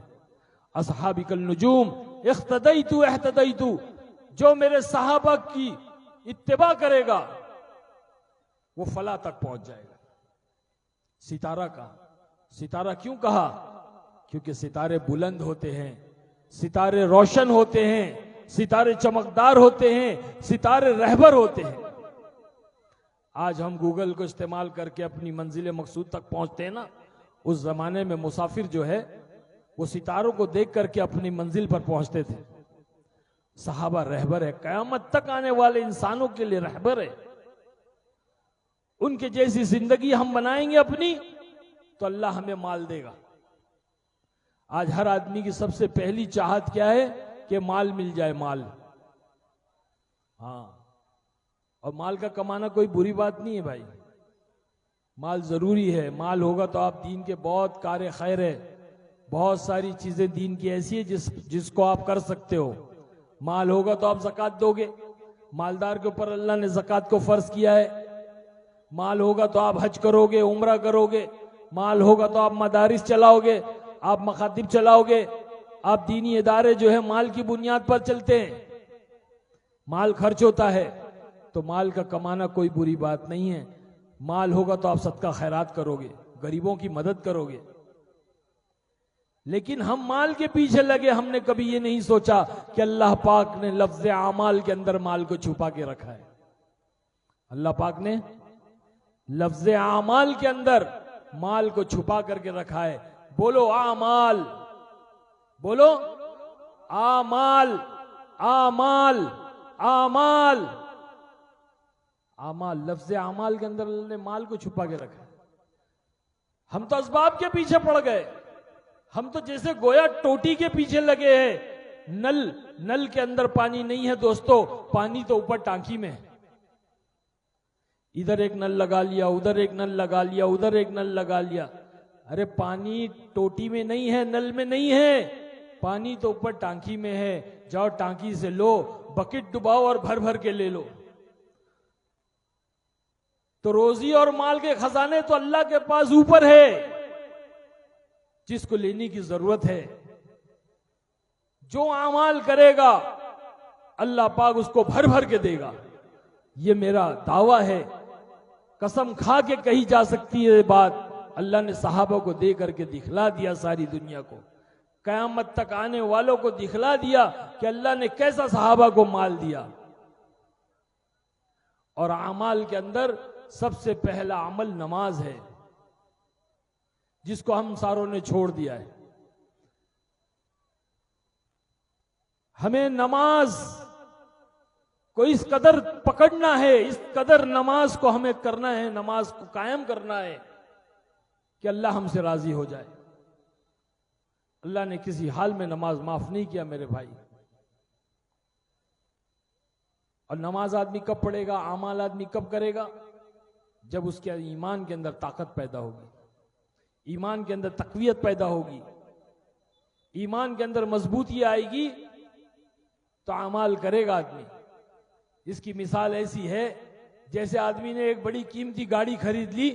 اصحابی کالنجوم اقتدیت اہتدیت، جو میرے صحابہ کی اتباع کرے گا وہ فلاح تک پہنچ جائے گا۔ ستارہ کا ستارہ کیوں کہا؟ کیونکہ ستارے بلند ہوتے ہیں، ستارے روشن ہوتے ہیں، ستارے چمکدار ہوتے ہیں، ستارے رہبر ہوتے ہیں۔ آج ہم گوگل کو استعمال کر کے اپنی منزل مقصود تک پہنچتے ہیں نا، اس زمانے میں مسافر جو ہے وہ ستاروں کو دیکھ کر کے اپنی منزل پر پہنچتے تھے۔ صحابہ رہبر ہے، قیامت تک آنے والے انسانوں کے لیے رہبر ہے۔ ان کے جیسی زندگی ہم بنائیں گے اپنی تو اللہ ہمیں مال دے گا۔ آج ہر آدمی کی سب سے پہلی چاہت کیا ہے کہ مال مل جائے، مال۔ ہاں، اور مال کا کمانا کوئی بری بات نہیں ہے بھائی، مال ضروری ہے. مال ہوگا تو آپ دین کے بہت کار خیر ہے, بہت ساری چیزیں دین کی ایسی ہے جس کو آپ کر سکتے ہو. مال ہوگا تو آپ زکوٰۃ دو گے, مالدار کے اوپر اللہ نے زکوٰۃ کو فرض کیا ہے. مال ہوگا تو آپ حج کرو گے, عمرہ کرو گے. مال ہوگا تو آپ مدارس چلاؤ گے, آپ مکاتب چلاؤ گے. آپ دینی ادارے جو ہے مال کی بنیاد پر چلتے ہیں. مال خرچ ہوتا ہے تو مال کا کمانا کوئی بری بات نہیں ہے. مال ہوگا تو آپ صدقہ خیرات کرو گے, غریبوں کی مدد کرو گے. لیکن ہم مال کے پیچھے لگے, ہم نے کبھی یہ نہیں سوچا کہ اللہ پاک نے لفظ اعمال کے اندر مال کو چھپا کے رکھا ہے. اللہ پاک نے لفظ اعمال کے اندر مال کو چھپا کر کے رکھا ہے. بولو اعمال, بولو اعمال, اعمال, اعمال, اعمال. لفظ اعمال کے اندر اللہ نے مال کو چھپا کے رکھا ہے. ہم تو اسباب کے پیچھے پڑ گئے. ہم تو جیسے گویا ٹوٹی کے پیچھے لگے ہیں. نل کے اندر پانی نہیں ہے دوستو, پانی تو اوپر ٹانکی میں ہے. ادھر ایک نل لگا لیا, ادھر ایک نل لگا لیا, ادھر ایک نل لگا لیا. ارے پانی ٹوٹی میں نہیں ہے, نل میں نہیں ہے, پانی تو اوپر ٹانکی میں ہے. جاؤ ٹانکی سے لو, بکٹ ڈباؤ اور بھر بھر کے لے لو. تو روزی اور مال کے خزانے تو اللہ کے پاس اوپر ہے, جس کو لینے کی ضرورت ہے. جو اعمال کرے گا اللہ پاک اس کو بھر بھر کے دے گا. یہ میرا دعویٰ ہے, قسم کھا کے کہی جا سکتی ہے بات. اللہ نے صحابہ کو دے کر کے دکھلا دیا ساری دنیا کو, قیامت تک آنے والوں کو دکھلا دیا کہ اللہ نے کیسا صحابہ کو مال دیا. اور اعمال کے اندر سب سے پہلا عمل نماز ہے, جس کو ہم ساروں نے چھوڑ دیا ہے. ہمیں نماز کو اس قدر پکڑنا ہے, اس قدر نماز کو ہمیں کرنا ہے, نماز کو قائم کرنا ہے کہ اللہ ہم سے راضی ہو جائے. اللہ نے کسی حال میں نماز معاف نہیں کیا میرے بھائی. اور نماز آدمی کب پڑھے گا, اعمال آدمی کب کرے گا, جب اس کے ایمان کے اندر طاقت پیدا ہوگی, ایمان کے اندر تقویت پیدا ہوگی, ایمان کے اندر مضبوطی آئے گی تو اعمال کرے گا آدمی. اس کی مثال ایسی ہے جیسے آدمی نے ایک بڑی قیمتی گاڑی خرید لی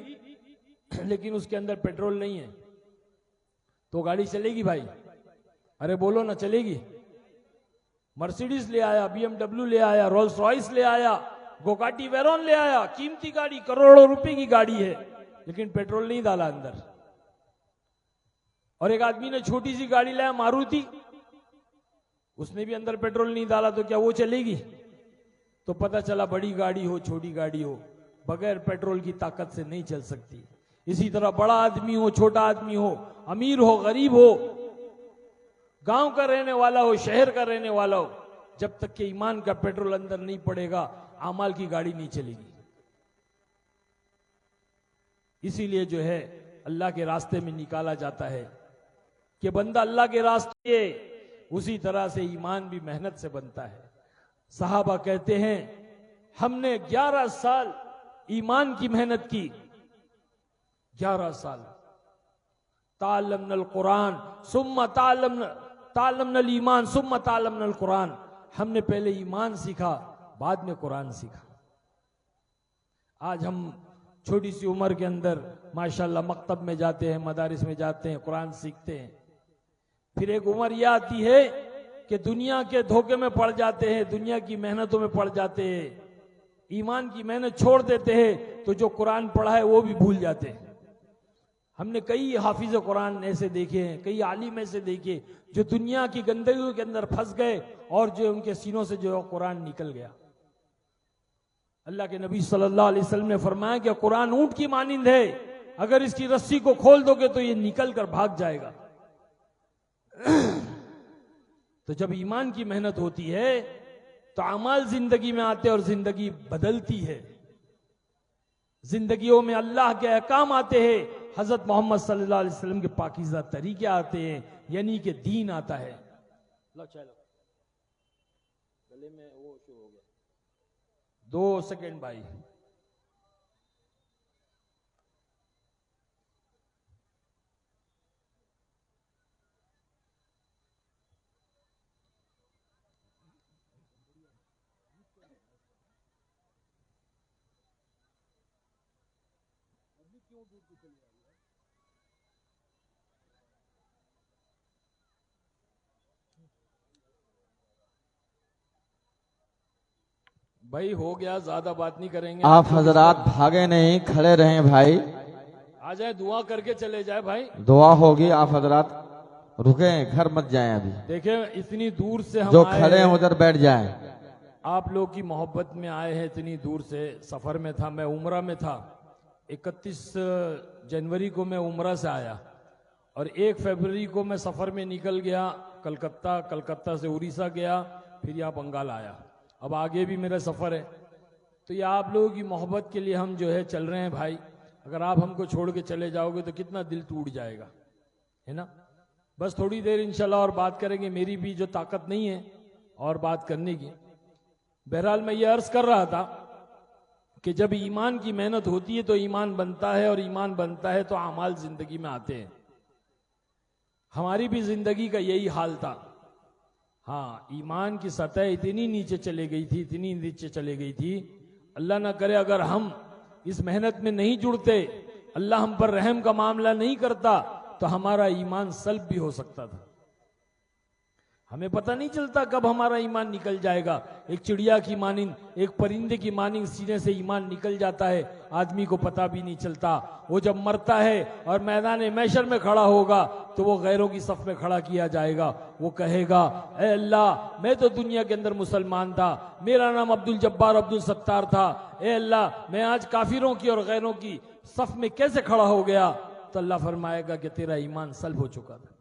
لیکن اس کے اندر پیٹرول نہیں ہے, تو گاڑی چلے گی بھائی؟ ارے بولو نہ, چلے گی؟ مرسیڈیز لے آیا, بی ایم ڈبلیو لے آیا, رولز رائس لے آیا, گوکاٹی ویرون لے آیا, قیمتی گاڑی, کروڑوں روپے کی گاڑی ہے, لیکن پیٹرول نہیں ڈالا اندر. اور ایک آدمی نے چھوٹی سی گاڑی لایا ماروتی, اس نے بھی اندر پیٹرول نہیں ڈالا, تو کیا وہ چلے گی؟ تو پتہ چلا بڑی گاڑی ہو چھوٹی گاڑی ہو, بغیر پیٹرول کی طاقت سے نہیں چل سکتی. اسی طرح بڑا آدمی ہو چھوٹا آدمی ہو, امیر ہو غریب ہو, گاؤں کا رہنے والا ہو شہر کا رہنے والا ہو, جب تک کہ ایمان کا پیٹرول اندر نہیں پڑے گا اعمال کی گاڑی نہیں چلے گی. اسی لیے جو ہے اللہ کے راستے میں نکالا جاتا ہے کہ بندہ اللہ کے راستے, اسی طرح سے ایمان بھی محنت سے بنتا ہے. صحابہ کہتے ہیں ہم نے 11 سال ایمان کی محنت کی, 11 سال. تعلمنا القرآن ثم تعلمنا الایمان ثم تعلمنا القرآن. ہم نے پہلے ایمان سیکھا, بعد میں قرآن سیکھا. آج ہم چھوٹی سی عمر کے اندر ماشاءاللہ مکتب میں جاتے ہیں, مدارس میں جاتے ہیں, قرآن سیکھتے ہیں. پھر ایک عمر یہ آتی ہے کہ دنیا کے دھوکے میں پڑ جاتے ہیں, دنیا کی محنتوں میں پڑ جاتے ہیں, ایمان کی محنت چھوڑ دیتے ہیں, تو جو قرآن پڑھا ہے وہ بھی بھول جاتے ہیں. ہم نے کئی حافظ قرآن ایسے دیکھے ہیں, کئی عالم ایسے دیکھے جو دنیا کی گندگیوں کے اندر پھنس گئے اور جو ان کے سینوں سے جو قرآن نکل گیا. اللہ کے نبی صلی اللہ علیہ وسلم نے فرمایا کہ قرآن اونٹ کی مانند ہے, اگر اس کی رسی کو کھول دو گے تو یہ نکل کر بھاگ جائے گا. تو جب ایمان کی محنت ہوتی ہے تو اعمال زندگی میں آتے اور زندگی بدلتی ہے, زندگیوں میں اللہ کے احکام آتے ہیں, حضرت محمد صلی اللہ علیہ وسلم کے پاکیزہ طریقے آتے ہیں, یعنی کہ دین آتا ہے. گلے میں وہ شروع ہو گیا, 2 سیکنڈ بھائی. بھائی ہو گیا، زیادہ بات نہیں کریں گے. آپ حضرات بھاگے نہیں، کھڑے رہیں بھائی، آ جائیں دعا کر کے چلے جائیں بھائی. دعا ہوگی. آپ حضرات رکیں، گھر مت جائیں ابھی. دیکھیں اتنی دور سے ہم جو آئے کھڑے ہیں ہیں، ادھر بیٹھ جائیں. آپ لوگ کی محبت میں آئے ہیں، اتنی دور سے. سفر میں تھا، میں عمرہ میں تھا. 31 جنوری کو میں عمرہ سے آیا اور 1 فروری کو میں سفر میں نکل گیا کلکتہ. کلکتہ سے اڑیسہ گیا، پھر یہاں بنگال آیا. اب آگے بھی میرا سفر ہے. تو یہ آپ لوگوں کی محبت کے لیے ہم جو ہے چل رہے ہیں بھائی. اگر آپ ہم کو چھوڑ کے چلے جاؤ گے تو کتنا دل ٹوٹ جائے گا، ہے نا. بس تھوڑی دیر انشاءاللہ اور بات کریں گے. میری بھی جو طاقت نہیں ہے اور بات کرنے کی. بہرحال میں یہ عرض کر رہا تھا کہ جب ایمان کی محنت ہوتی ہے تو ایمان بنتا ہے، اور ایمان بنتا ہے تو اعمال زندگی میں آتے ہیں. ہماری بھی زندگی کا یہی حال تھا. ہاں، ایمان کی سطح اتنی نیچے چلے گئی تھی، اتنی نیچے چلے گئی تھی. اللہ نہ کرے اگر ہم اس محنت میں نہیں جڑتے، اللہ ہم پر رحم کا معاملہ نہیں کرتا تو ہمارا ایمان سلب بھی ہو سکتا تھا. ہمیں پتہ نہیں چلتا کب ہمارا ایمان نکل جائے گا. ایک چڑیا کی مانند، ایک پرندے کی مانند سینے سے ایمان نکل جاتا ہے، آدمی کو پتہ بھی نہیں چلتا. وہ جب مرتا ہے اور میدان محشر میں کھڑا ہوگا تو وہ غیروں کی صف میں کھڑا کیا جائے گا. وہ کہے گا اے اللہ، میں تو دنیا کے اندر مسلمان تھا، میرا نام عبد الجبار عبد الستار تھا. اے اللہ، میں آج کافروں کی اور غیروں کی صف میں کیسے کھڑا ہو گیا؟ تو اللہ فرمائے گا کہ تیرا ایمان سلب ہو چکا تھا.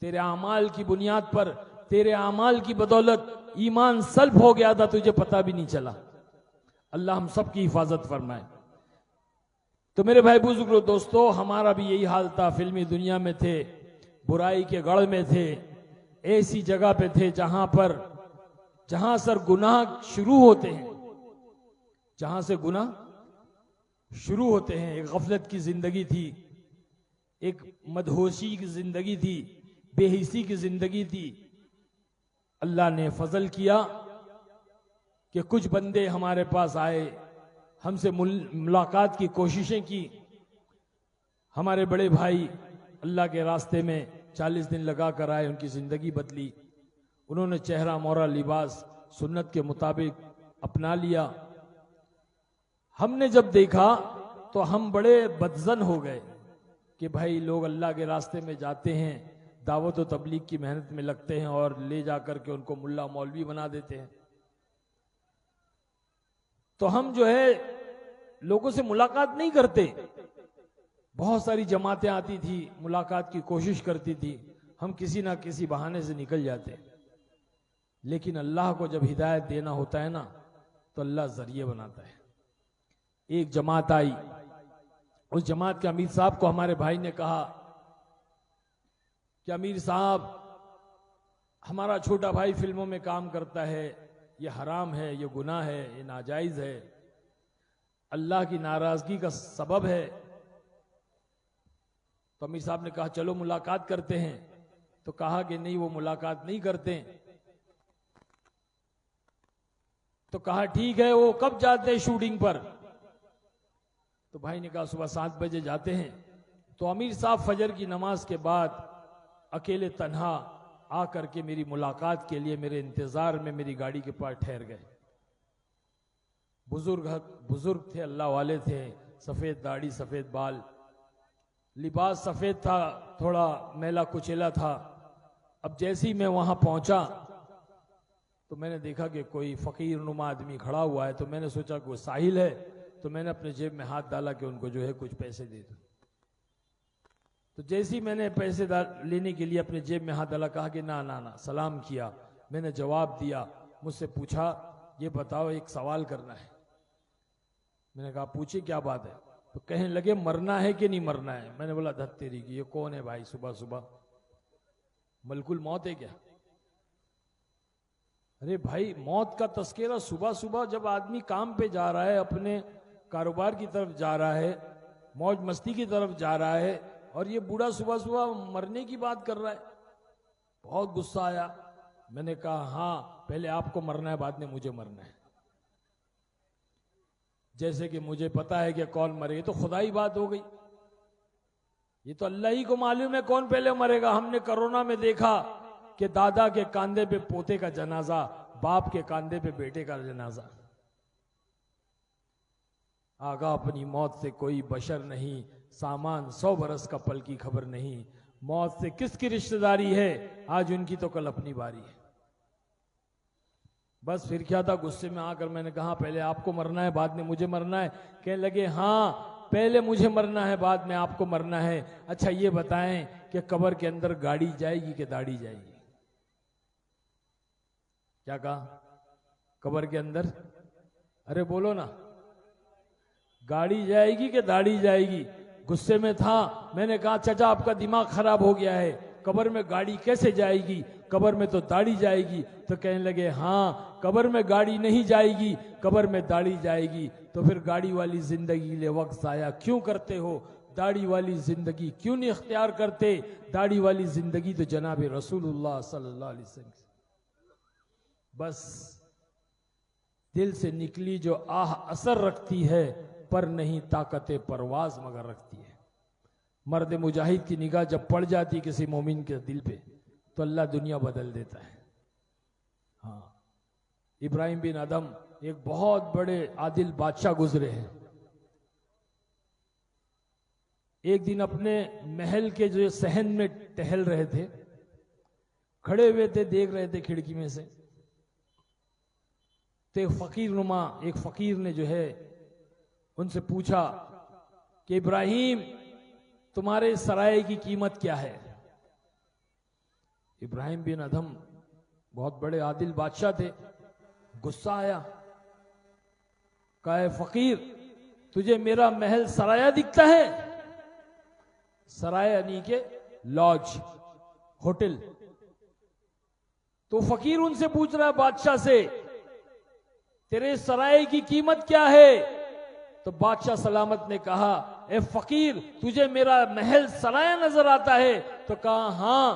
تیرے اعمال کی بنیاد پر، تیرے اعمال کی بدولت ایمان سلب ہو گیا تھا، تجھے پتہ بھی نہیں چلا. اللہ ہم سب کی حفاظت فرمائے. تو میرے بھائی بزرگوں، دوستو، ہمارا بھی یہی حال تھا. فلمی دنیا میں تھے، برائی کے گڑھ میں تھے، ایسی جگہ پہ تھے جہاں سر گناہ شروع ہوتے ہیں، جہاں سے گناہ شروع ہوتے ہیں. ایک غفلت کی زندگی تھی، ایک مدہوشی کی زندگی تھی، بے حسی کی زندگی تھی. اللہ نے فضل کیا کہ کچھ بندے ہمارے پاس آئے، ہم سے ملاقات کی کوششیں کی. ہمارے بڑے بھائی اللہ کے راستے میں 40 دن لگا کر آئے، ان کی زندگی بدلی. انہوں نے چہرہ مورا لباس سنت کے مطابق اپنا لیا. ہم نے جب دیکھا تو ہم بڑے بدظن ہو گئے کہ بھائی لوگ اللہ کے راستے میں جاتے ہیں، دعوت و تبلیغ کی محنت میں لگتے ہیں اور لے جا کر کے ان کو ملا مولوی بنا دیتے ہیں. تو ہم جو ہے لوگوں سے ملاقات نہیں کرتے. بہت ساری جماعتیں آتی تھی، ملاقات کی کوشش کرتی تھی، ہم کسی نہ کسی بہانے سے نکل جاتے. لیکن اللہ کو جب ہدایت دینا ہوتا ہے نا تو اللہ ذریعے بناتا ہے. ایک جماعت آئی، اس جماعت کے امیر صاحب کو ہمارے بھائی نے کہا کہ امیر صاحب، ہمارا چھوٹا بھائی فلموں میں کام کرتا ہے، یہ حرام ہے، یہ گناہ ہے، یہ ناجائز ہے، اللہ کی ناراضگی کا سبب ہے. تو امیر صاحب نے کہا چلو ملاقات کرتے ہیں. تو کہا کہ نہیں، وہ ملاقات نہیں کرتے. تو کہا ٹھیک ہے، وہ کب جاتے ہیں شوٹنگ پر؟ تو بھائی نے کہا صبح 7 بجے جاتے ہیں. تو امیر صاحب فجر کی نماز کے بعد اکیلے تنہا آ کر کے میری ملاقات کے لیے میرے انتظار میں میری گاڑی کے پاس ٹھہر گئے. بزرگ تھے، اللہ والے تھے، سفید داڑھی، سفید بال، لباس سفید تھا، تھوڑا میلا کچیلا تھا. اب جیسے ہی میں وہاں پہنچا تو میں نے دیکھا کہ کوئی فقیر نما آدمی کھڑا ہوا ہے. تو میں نے سوچا کہ وہ ساحل ہے. تو میں نے اپنے جیب میں ہاتھ ڈالا کہ ان کو جو ہے کچھ پیسے دے دوں. تو جیسے ہی میں نے پیسے لینے کے لیے اپنے جیب میں ہاتھ ڈالا، کہا کہ نہ نہ نہ، سلام کیا. میں نے جواب دیا. مجھ سے پوچھا یہ بتاؤ ایک سوال کرنا ہے. میں نے کہا پوچھے کیا بات ہے؟ تو کہنے لگے مرنا ہے کہ نہیں مرنا ہے؟ میں نے بولا دھت تیری کی، یہ کون ہے بھائی صبح صبح؟ ملک الموت ہے کیا؟ ارے بھائی، موت کا تذکرہ صبح صبح جب آدمی کام پہ جا رہا ہے، اپنے کاروبار کی طرف جا رہا ہے، موج مستی کی طرف جا رہا ہے، اور یہ بوڑھا صبح صبح مرنے کی بات کر رہا ہے. بہت غصہ آیا. میں نے کہا ہاں، پہلے آپ کو مرنا ہے، بعد میں مجھے مرنا ہے. جیسے کہ مجھے پتا ہے کہ کون مرے گا، تو خدائی بات ہو گئی. یہ تو اللہ ہی کو معلوم ہے کون پہلے مرے گا. ہم نے کرونا میں دیکھا کہ دادا کے کاندھے پہ پوتے کا جنازہ، باپ کے کاندھے پہ بیٹے کا جنازہ. آگاہ اپنی موت سے کوئی بشر نہیں، سامان 100 برس کا پل کی خبر نہیں. موت سے کس کی رشتہ داری ہے، آج ان کی تو کل اپنی باری ہے. بس پھر کیا تھا، غصے میں آ کر میں نے کہا پہلے آپ کو مرنا ہے بعد میں مجھے مرنا ہے. کہنے لگے ہاں پہلے مجھے مرنا ہے بعد میں آپ کو مرنا ہے. اچھا یہ بتائیں کہ قبر کے اندر گاڑی جائے گی کہ داڑھی جائے گی؟ کیا کہا؟ قبر کے اندر، ارے بولو نا، گاڑی جائے گی کہ داڑھی جائے گی؟ غصے میں تھا، میں نے کہا چچا آپ کا دماغ خراب ہو گیا ہے، قبر میں گاڑی کیسے جائے گی، قبر میں تو داڑھی جائے گی. تو کہنے لگے ہاں قبر میں گاڑی نہیں جائے گی، قبر میں داڑھی جائے گی. تو پھر گاڑی والی زندگی لے وقت ضائع کیوں کرتے ہو؟ داڑھی والی زندگی کیوں نہیں اختیار کرتے؟ داڑھی والی زندگی تو جناب رسول اللہ صلی اللہ علیہ وسلم. بس دل سے نکلی جو آہ اثر رکھتی ہے، پر نہیں طاقت پرواز مگر رکھتی ہے. مرد مجاہد کی نگاہ جب پڑ جاتی کسی مومن کے دل پہ تو اللہ دنیا بدل دیتا ہے. ہاں ابراہیم بن ادم ایک بہت بڑے عادل بادشاہ گزرے ہیں. ایک دن اپنے محل کے جو صحن میں ٹہل رہے تھے، کھڑے ہوئے تھے، دیکھ رہے تھے کھڑکی میں سے، تو ایک فقیر نے جو ہے ان سے پوچھا کہ ابراہیم تمہارے سرائے کی قیمت کیا ہے؟ ابراہیم بن ادم بہت بڑے عادل بادشاہ تھے، غصہ آیا، کہا اے فقیر تجھے میرا محل سرایہ دکھتا ہے؟ سرایہ یعنی کہ لاج، ہوٹل. تو فقیر ان سے پوچھ رہا ہے بادشاہ سے تیرے سرائے کی قیمت کیا ہے؟ تو بادشاہ سلامت نے کہا اے فقیر تجھے میرا محل سرایہ نظر آتا ہے؟ تو کہا ہاں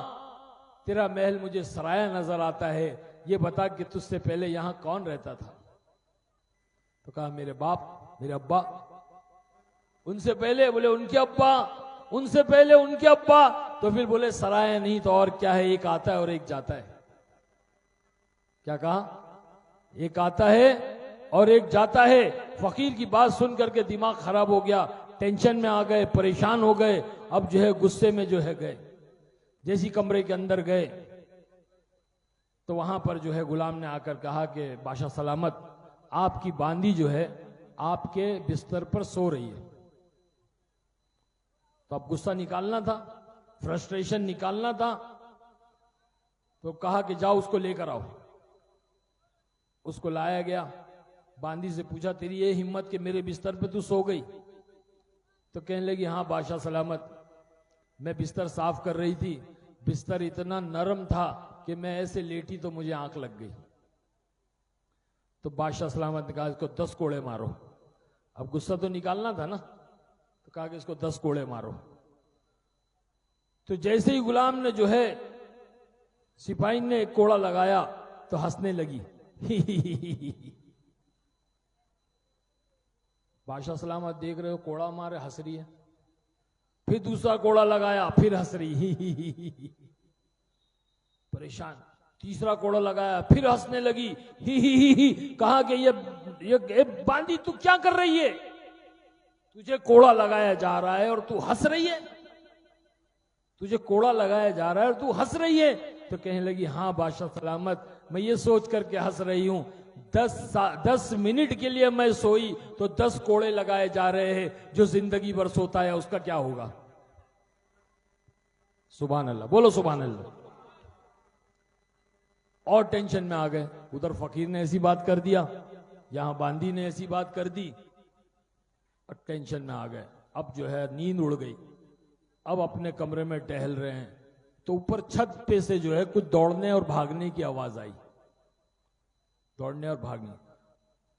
تیرا محل مجھے سرایہ نظر آتا ہے. یہ بتا کہ تجھ سے پہلے یہاں کون رہتا تھا؟ تو کہا میرے باپ، میرے ابا. ان سے پہلے بولے ان کے ابا، ان سے پہلے ان کے ابا. تو پھر بولے سرایہ نہیں تو اور کیا ہے، ایک آتا ہے اور ایک جاتا ہے. کیا کہا؟ ایک آتا ہے اور ایک جاتا ہے. فقیر کی بات سن کر کے دماغ خراب ہو گیا، ٹینشن میں آ گئے، پریشان ہو گئے. اب جو ہے غصے میں جو ہے گئے، جیسی کمرے کے اندر گئے تو وہاں پر جو ہے غلام نے آ کر کہا کہ بادشاہ سلامت آپ کی باندی جو ہے آپ کے بستر پر سو رہی ہے. تو اب غصہ نکالنا تھا، فرسٹریشن نکالنا تھا، تو کہا کہ جاؤ اس کو لے کر آؤ. اس کو لایا گیا، باندی سے پوچھا تیری یہ ہمت کہ میرے بستر پہ تو سو گئی؟ تو کہنے لگی ہاں بادشاہ سلامت میں بستر صاف کر رہی تھی، بستر اتنا نرم تھا کہ میں ایسے لیٹی تو مجھے آنکھ لگ گئی. تو بادشاہ سلامت نے کہا اس کو 10 کوڑے مارو. اب غصہ تو نکالنا تھا نا، تو کہا کہ اس کو 10 کوڑے مارو. تو جیسے ہی غلام نے جو ہے سپاہی نے ایک کوڑا لگایا تو ہنسنے لگی. بادشاہ سلامت دیکھ رہے ہو کوڑا مارے ہنس رہی ہے. پھر دوسرا کوڑا لگایا پھر ہنس رہی، پریشان. تیسرا کوڑا لگایا پھر ہنسنے لگی، کہا کہ یہ باندی تو کیا کر رہی ہے؟ تجھے کوڑا لگایا جا رہا ہے اور تو ہنس رہی ہے، تجھے کوڑا لگایا جا رہا ہے اور تو ہنس رہی ہے. تو کہنے لگی ہاں بادشاہ سلامت میں یہ سوچ کر کے ہنس رہی ہوں 10 منٹ کے لیے میں سوئی تو 10 کوڑے لگائے جا رہے ہیں، جو زندگی بھر سوتا ہے اس کا کیا ہوگا؟ سبحان اللہ، بولو سبحان اللہ. اور ٹینشن میں آ گئے. ادھر فقیر نے ایسی بات کر دیا، یہاں باندی نے ایسی بات کر دی، اور ٹینشن میں آ گئے. اب جو ہے نیند اڑ گئی. اب اپنے کمرے میں ٹہل رہے ہیں تو اوپر چھت پہ سے جو ہے کچھ دوڑنے اور بھاگنے کی آواز آئی. دوڑنے اور بھاگنے.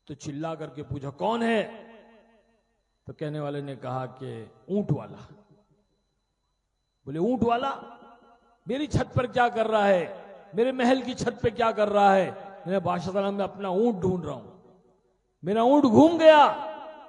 تو چلا کر کے پوچھا کون ہے؟ تو کہنے والے نے کہا کہ اونٹ والا. بولے اونٹ والا میری چھت پر کیا کر رہا ہے؟ میرے محل کی چھت پہ کیا کر رہا ہے؟ میں بادشاہ سلام میں اپنا اونٹ ڈھونڈ رہا ہوں، میرا اونٹ گھوم گیا.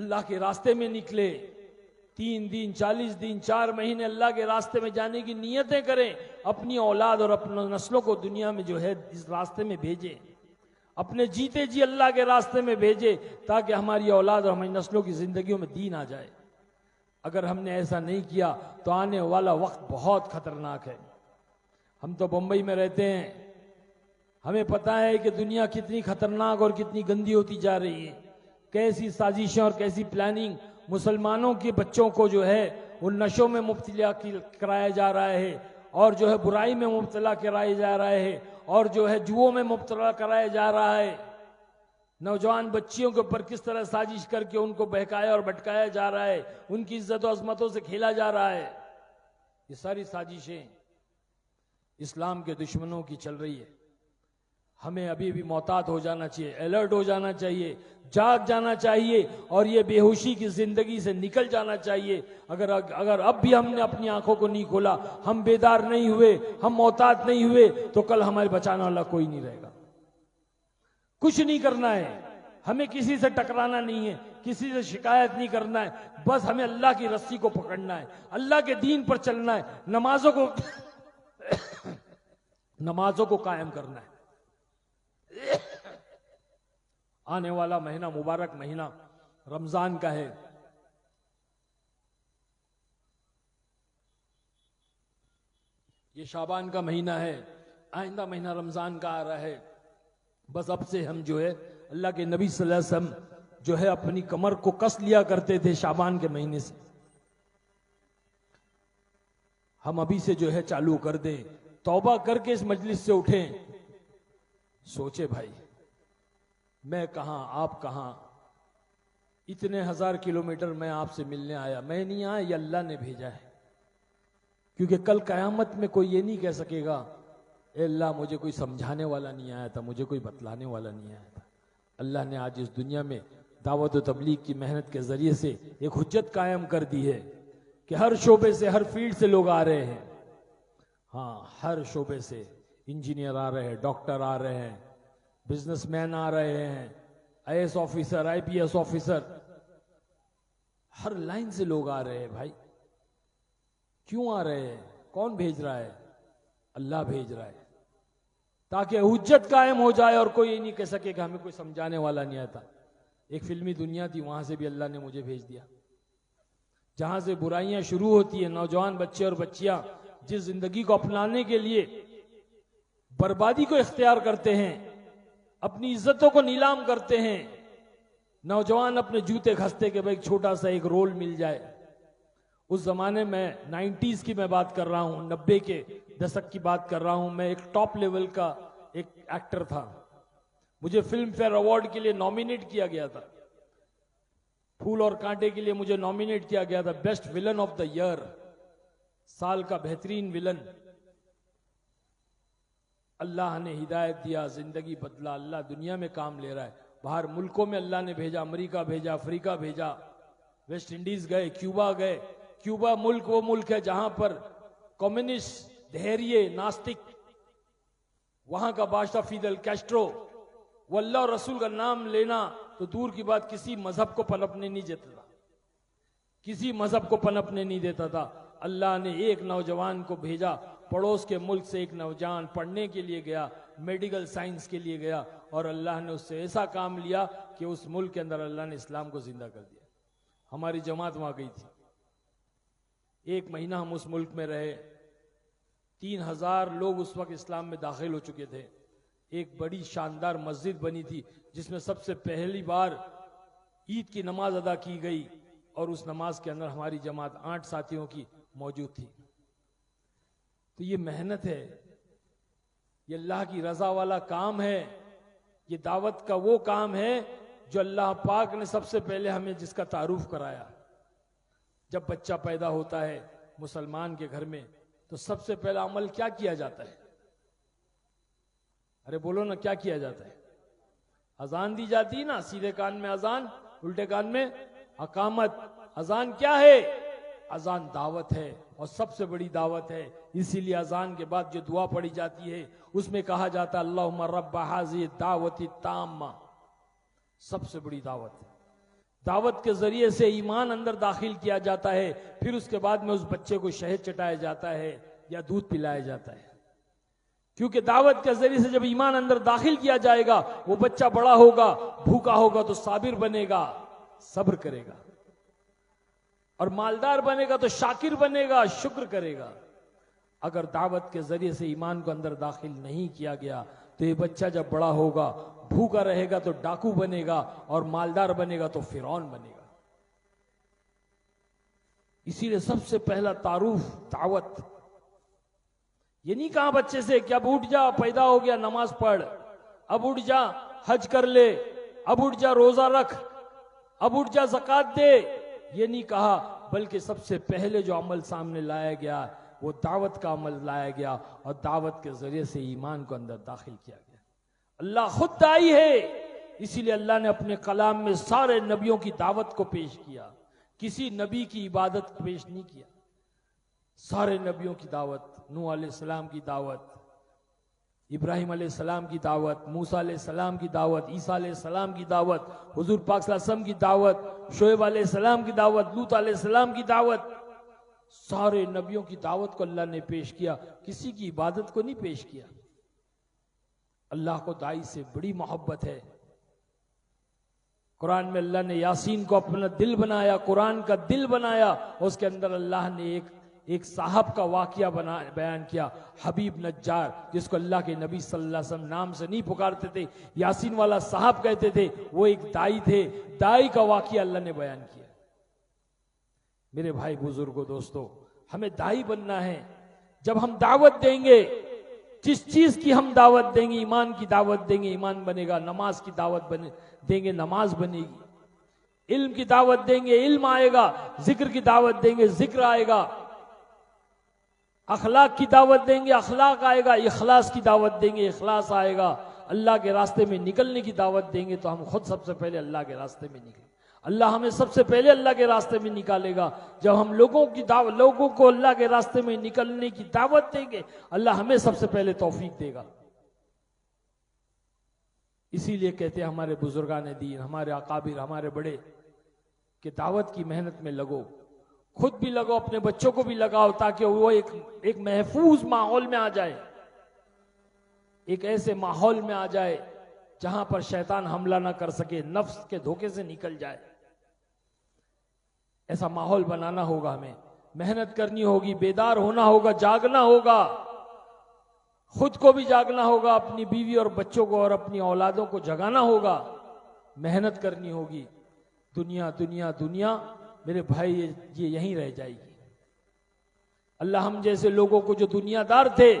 اللہ کے راستے میں نکلے، 3 دن 40 دن 4 مہینے اللہ کے راستے میں جانے کی نیتیں کریں، اپنی اولاد اور اپنی نسلوں کو دنیا میں جو ہے اس راستے میں بھیجیں، اپنے جیتے جی اللہ کے راستے میں بھیجے، تاکہ ہماری اولاد اور ہماری نسلوں کی زندگیوں میں دین آ جائے۔ اگر ہم نے ایسا نہیں کیا تو آنے والا وقت بہت خطرناک ہے۔ ہم تو بمبئی میں رہتے ہیں، ہمیں پتہ ہے کہ دنیا کتنی خطرناک اور کتنی گندی ہوتی جا رہی ہے، کیسی سازشیں اور کیسی پلاننگ مسلمانوں کے بچوں کو جو ہے ان نشوں میں مبتلا کرایا جا رہا ہے، اور جو ہے برائی میں مبتلا کرایا جا رہا ہے، اور جو ہے جوؤں میں مبتلا کرایا جا رہا ہے۔ نوجوان بچیوں کے اوپر کس طرح سازش کر کے ان کو بہکایا اور بھٹکایا جا رہا ہے، ان کی عزت و عظمتوں سے کھیلا جا رہا ہے۔ یہ ساری سازشیں اسلام کے دشمنوں کی چل رہی ہے۔ ہمیں ابھی بھی محتاط ہو جانا چاہیے، الرٹ ہو جانا چاہیے، جاگ جانا چاہیے، اور یہ بے ہوشی کی زندگی سے نکل جانا چاہیے۔ اگر اب بھی ہم نے اپنی آنکھوں کو نہیں کھولا، ہم بیدار نہیں ہوئے، ہم محتاط نہیں ہوئے، تو کل ہمارے بچانے والا کوئی نہیں رہے گا۔ کچھ نہیں کرنا ہے، ہمیں کسی سے ٹکرانا نہیں ہے، کسی سے شکایت نہیں کرنا ہے، بس ہمیں اللہ کی رسی کو پکڑنا ہے، اللہ کے دین پر چلنا ہے، نمازوں کو قائم کرنا ہے۔ آنے والا مہینہ مبارک مہینہ رمضان کا ہے۔ یہ شعبان کا مہینہ ہے، آئندہ مہینہ رمضان کا آ رہا ہے۔ بس اب سے ہم جو ہے اللہ کے نبی صلی اللہ علیہ وسلم جو ہے اپنی کمر کو کس لیا کرتے تھے شعبان کے مہینے سے، ہم ابھی سے جو ہے چالو کر دیں، توبہ کر کے اس مجلس سے اٹھیں۔ سوچے بھائی، میں کہاں آپ کہاں، اتنے 1000 کلومیٹر میں آپ سے ملنے آیا، میں نہیں آیا، یہ اللہ نے بھیجا ہے۔ کیونکہ کل قیامت میں کوئی یہ نہیں کہہ سکے گا اے اللہ مجھے کوئی سمجھانے والا نہیں آیا تھا، مجھے کوئی بتلانے والا نہیں آیا تھا۔ اللہ نے آج اس دنیا میں دعوت و تبلیغ کی محنت کے ذریعے سے ایک حجت قائم کر دی ہے کہ ہر شعبے سے، ہر فیلڈ سے لوگ آ رہے ہیں۔ ہاں، ہر شعبے سے انجینئر آ رہے ہیں، ڈاکٹر آ رہے ہیں، بزنس مین آ رہے ہیں، IAS آفیسر، IPS آفیسر، ہر لائن سے لوگ آ رہے ہیں۔ بھائی کیوں آ رہے ہیں؟ کون بھیج رہا ہے؟ اللہ بھیج رہا ہے، تاکہ حجت قائم ہو جائے اور کوئی یہ نہیں کہہ سکے کہ ہمیں کوئی سمجھانے والا نہیں آتا۔ ایک فلمی دنیا تھی، وہاں سے بھی اللہ نے مجھے بھیج دیا، جہاں سے برائیاں شروع ہوتی ہیں، نوجوان بچے اور بچیاں جس زندگی کو اپنانے کے لیے بربادی کو اختیار کرتے ہیں، اپنی عزتوں کو نیلام کرتے ہیں، نوجوان اپنے جوتے کھستے کہ بھائی ایک چھوٹا سا ایک رول مل جائے۔ اس زمانے میں 90s کی میں بات کر رہا ہوں، 90 کے دشک کی بات کر رہا ہوں، میں ایک ٹاپ لیول کا ایک ایکٹر تھا، مجھے فلم فیئر ایوارڈ کے لیے نامینیٹ کیا گیا تھا، پھول اور کانٹے کے لیے مجھے نامینیٹ کیا گیا تھا، best villain of the year, سال کا بہترین ولن۔ اللہ نے ہدایت دیا، زندگی بدلا، اللہ دنیا میں کام لے رہا ہے، باہر ملکوں میں اللہ نے بھیجا، امریکہ بھیجا، افریقہ بھیجا، ویسٹ انڈیز گئے، کیوبا گئے۔ کیوبا ملک وہ ملک ہے جہاں پر کمیونسٹ دھیریے ناستک، وہاں کا بادشاہ فیدل کیسٹرو، وہ اللہ اور رسول کا نام لینا تو دور کی بات، کسی مذہب کو پنپنے نہیں دیتا تھا، کسی مذہب کو پنپنے نہیں دیتا تھا۔ اللہ نے ایک نوجوان کو بھیجا، پڑوس کے ملک سے ایک نوجوان پڑھنے کے لیے گیا، میڈیکل سائنس کے لیے گیا، اور اللہ نے اس سے ایسا کام لیا کہ اس ملک کے اندر اللہ نے اسلام کو زندہ کر دیا۔ ہماری جماعت وہاں گئی تھی، 1 مہینہ ہم اس ملک میں رہے، 3000 لوگ اس وقت اسلام میں داخل ہو چکے تھے۔ ایک بڑی شاندار مسجد بنی تھی جس میں سب سے پہلی بار عید کی نماز ادا کی گئی، اور اس نماز کے اندر ہماری جماعت 8 ساتھیوں کی موجود تھی۔ تو یہ محنت ہے، یہ اللہ کی رضا والا کام ہے، یہ دعوت کا وہ کام ہے جو اللہ پاک نے سب سے پہلے ہمیں جس کا تعارف کرایا۔ جب بچہ پیدا ہوتا ہے مسلمان کے گھر میں تو سب سے پہلا عمل کیا کیا جاتا ہے؟ ارے بولو نا، کیا کیا جاتا ہے؟ اذان دی جاتی نا، سیدھے کان میں اذان، الٹے کان میں اقامت۔ اذان کیا ہے؟ اذان دعوت ہے، اور سب سے بڑی دعوت ہے۔ اسی لیے اذان کے بعد جو دعا پڑھی جاتی ہے اس میں کہا جاتا ہے اللہم رب ھذہ الدعوۃ التامہ، سب سے بڑی دعوت ہے۔ دعوت کے ذریعے سے ایمان اندر داخل کیا جاتا ہے، پھر اس کے بعد میں اس بچے کو شہد چٹایا جاتا ہے یا دودھ پلایا جاتا ہے. کیونکہ دعوت کے ذریعے سے جب ایمان اندر داخل کیا جائے گا، وہ بچہ بڑا ہوگا، بھوکا ہوگا تو صابر بنے گا، صبر کرے گا، اور مالدار بنے گا تو شاکر بنے گا، شکر کرے گا. اگر دعوت کے ذریعے سے ایمان کو اندر داخل نہیں کیا گیا تو یہ بچہ جب بڑا ہوگا، بھوکا رہے گا تو ڈاکو بنے گا، اور مالدار بنے گا تو فرعون بنے گا. اسی لیے سب سے پہلا تعارف دعوت. یہ نہیں کہا بچے سے کہ اب اٹھ جا، پیدا ہو گیا نماز پڑھ، اب اٹھ جا حج کر لے، اب اٹھ جا روزہ رکھ، اب اٹھ جا زکوٰۃ دے. یہ نہیں کہا، بلکہ سب سے پہلے جو عمل سامنے لایا گیا وہ دعوت کا عمل لایا گیا، اور دعوت کے ذریعے سے ایمان کو اندر داخل کیا گیا. اللہ خود داعی ہے، اسی لیے اللہ نے اپنے کلام میں سارے نبیوں کی دعوت کو پیش کیا، کسی نبی کی عبادت کو پیش نہیں کیا. سارے نبیوں کی دعوت، نوح علیہ السلام کی دعوت، ابراہیم علیہ السلام کی دعوت، موسیٰ علیہ السلام کی دعوت، عیسیٰ علیہ السلام کی دعوت، حضور پاک صلی اللہ علیہ وسلم کی دعوت، شعیب علیہ السلام کی دعوت، لوط علیہ السلام کی دعوت. سارے نبیوں کی دعوت کو اللہ نے پیش کیا، کسی کی عبادت کو نہیں پیش کیا. اللہ کو داعی سے بڑی محبت ہے. قرآن میں اللہ نے یاسین کو اپنا دل بنایا، قرآن کا دل بنایا، اور اس کے اندر اللہ نے ایک صاحب کا واقعہ بیان کیا، حبیب نجار، جس کو اللہ کے نبی صلی اللہ علیہ وسلم نام سے نہیں پکارتے تھے، یاسین والا صاحب کہتے تھے. وہ ایک دائی تھے، دائی کا واقعہ اللہ نے بیان کیا. میرے بھائی بزرگوں دوستو، ہمیں دائی بننا ہے. جب ہم دعوت دیں گے، جس چیز کی ہم دعوت دیں گے، ایمان کی دعوت دیں گے ایمان بنے گا، نماز کی دعوت دیں گے نماز بنے گی، علم کی دعوت دیں گے علم آئے گا، ذکر کی دعوت دیں گے ذکر آئے گا، اخلاق کی دعوت دیں گے اخلاق آئے گا، اخلاص کی دعوت دیں گے اخلاص آئے گا. اللہ کے راستے میں نکلنے کی دعوت دیں گے تو ہم خود سب سے پہلے اللہ کے راستے میں نکلیں. اللہ ہمیں سب سے پہلے اللہ کے راستے میں نکالے گا. جب ہم لوگوں کو اللہ کے راستے میں نکلنے کی دعوت دیں گے، اللہ ہمیں سب سے پہلے توفیق دے گا. اسی لیے کہتے ہیں ہمارے بزرگان دین، ہمارے اکابر، ہمارے بڑے، کہ دعوت کی محنت میں لگو، خود بھی لگو، اپنے بچوں کو بھی لگاؤ، تاکہ وہ ایک محفوظ ماحول میں آ جائے، ایک ایسے ماحول میں آ جائے جہاں پر شیطان حملہ نہ کر سکے، نفس کے دھوکے سے نکل جائے. ایسا ماحول بنانا ہوگا، ہمیں محنت کرنی ہوگی، بیدار ہونا ہوگا، جاگنا ہوگا، خود کو بھی جاگنا ہوگا، اپنی بیوی اور بچوں کو اور اپنی اولادوں کو جگانا ہوگا، محنت کرنی ہوگی. دنیا دنیا دنیا میرے بھائی یہ یہیں رہ جائے گی. اللہ ہم جیسے لوگوں کو جو دنیا دار تھے،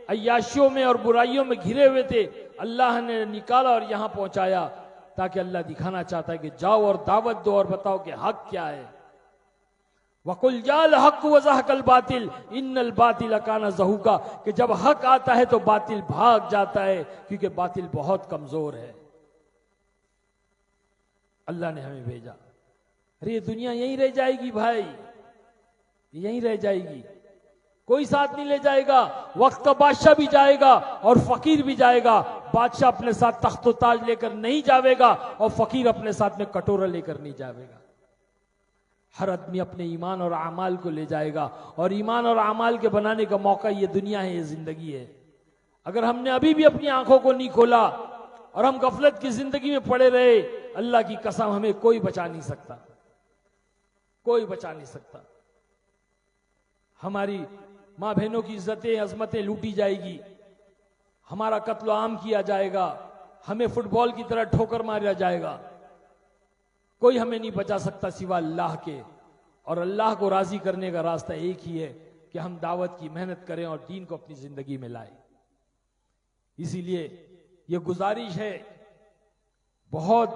عیاشیوں میں اور برائیوں میں گھرے ہوئے تھے، اللہ نے نکالا اور یہاں پہنچایا، تاکہ اللہ دکھانا چاہتا ہے کہ جاؤ اور دعوت دو اور بتاؤ کہ حق کیا ہے. وَقُلْ جَاءَ الْحَقُّ وَزَهَقَ الْبَاطِلُ إِنَّ الْبَاطِلَ كَانَ زَهُوقًا، کہ جب حق آتا ہے تو باطل بھاگ جاتا ہے، کیونکہ باطل بہت کمزور ہے. اللہ نے ہمیں بھیجا. ارے یہ دنیا یہیں رہ جائے گی بھائی، یہیں رہ جائے گی، کوئی ساتھ نہیں لے جائے گا. وقت کا بادشاہ بھی جائے گا اور فقیر بھی جائے گا. بادشاہ اپنے ساتھ تخت و تاج لے کر نہیں جاوے گا، اور فقیر اپنے ساتھ میں کٹورا لے کر نہیں جاوے گا. ہر آدمی اپنے ایمان اور اعمال کو لے جائے گا، اور ایمان اور اعمال کے بنانے کا موقع یہ دنیا ہے، یہ زندگی ہے. اگر ہم نے ابھی بھی اپنی آنکھوں کو نہیں کھولا اور ہم غفلت کی زندگی میں پڑے رہے، اللہ کی قسم ہمیں کوئی بچا نہیں سکتا، کوئی بچا نہیں سکتا. ہماری ماں بہنوں کی عزتیں عظمتیں لوٹی جائے گی، ہمارا قتل و عام کیا جائے گا، ہمیں فٹ بال کی طرح ٹھوکر مارا جائے گا. کوئی ہمیں نہیں بچا سکتا سوا اللہ کے. اور اللہ کو راضی کرنے کا راستہ ایک ہی ہے کہ ہم دعوت کی محنت کریں اور دین کو اپنی زندگی میں لائیں. اسی لیے یہ گزارش ہے، بہت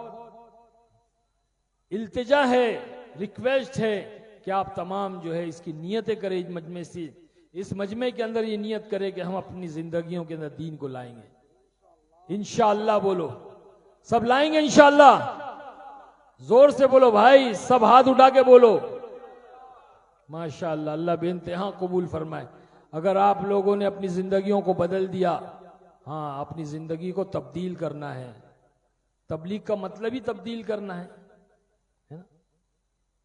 التجا ہے، ریکویسٹ ہے کہ آپ تمام جو ہے اس کی نیتیں کریں. اس مجمع کے اندر یہ نیت کریں کہ ہم اپنی زندگیوں کے اندر دین کو لائیں گے انشاءاللہ. بولو سب لائیں گے انشاءاللہ، زور سے بولو بھائی، سب ہاتھ اٹھا کے بولو. ماشاءاللہ، اللہ بے انتہا قبول فرمائے. اگر آپ لوگوں نے اپنی زندگیوں کو بدل دیا، ہاں اپنی زندگی کو تبدیل کرنا ہے. تبلیغ کا مطلب ہی تبدیل کرنا ہے نا.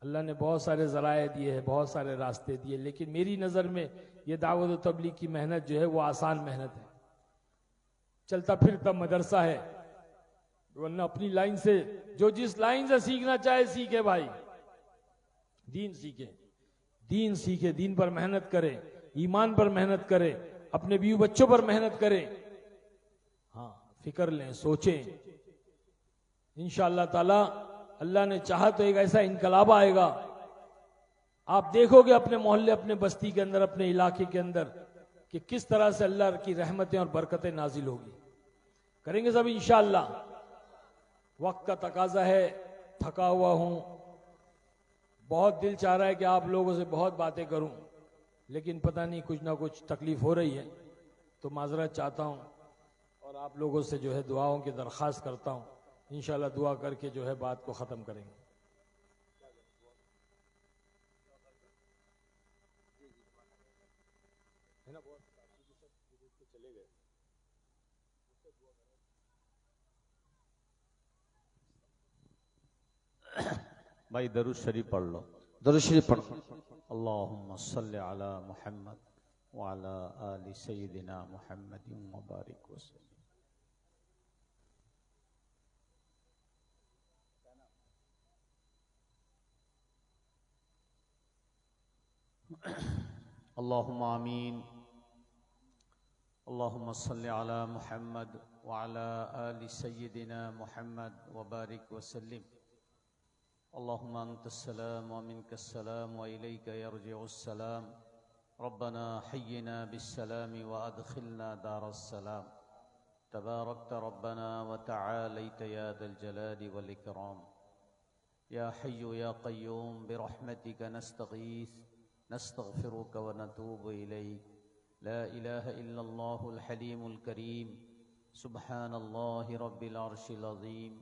اللہ نے بہت سارے ذرائع دیے ہیں، بہت سارے راستے دیے، لیکن میری نظر میں یہ دعوت و تبلیغ کی محنت جو ہے وہ آسان محنت ہے، چلتا پھرتا مدرسہ ہے، ورنہ اپنی لائن سے جو جس لائن سے سیکھنا چاہے سیکھے بھائی، دین سیکھے، دین سیکھے، دین پر محنت کرے، ایمان پر محنت کرے، اپنے بیوی بچوں پر محنت کرے، ہاں فکر لیں، سوچیں، انشاءاللہ تعالی اللہ نے چاہا تو ایک ایسا انقلاب آئے گا، آپ دیکھو گے اپنے محلے، اپنے بستی کے اندر، اپنے علاقے کے اندر کہ کس طرح سے اللہ کی رحمتیں اور برکتیں نازل ہوگی۔ کریں گے سب انشاءاللہ۔ وقت کا تقاضا ہے، تھکا ہوا ہوں، بہت دل چاہ رہا ہے کہ آپ لوگوں سے بہت باتیں کروں، لیکن پتہ نہیں کچھ نہ کچھ تکلیف ہو رہی ہے، تو معذرت چاہتا ہوں اور آپ لوگوں سے جو ہے دعاؤں کی درخواست کرتا ہوں، انشاءاللہ دعا کر کے جو ہے بات کو ختم کریں گے۔ بھائی درود شریف پڑھ لو۔ درود شریف پڑھو۔ اللہم صلی علی محمد وعلی آل سیدنا محمد مبارک وسلم۔ اللہم آمین۔ اللہم صلی علی محمد وعلی آل سیدنا محمد وبارک وسلم۔ اللهم أنت السلام ومنك السلام وإليك يرجع السلام، ربنا حينا بالسلام وأدخلنا دار السلام، تباركت ربنا وتعاليت يا ذا الجلال والإكرام، يا حي يا قيوم برحمتك نستغيث، نستغفرك ونتوب إليك، لا إله إلا الله الحليم الكريم، سبحان الله رب العرش العظيم،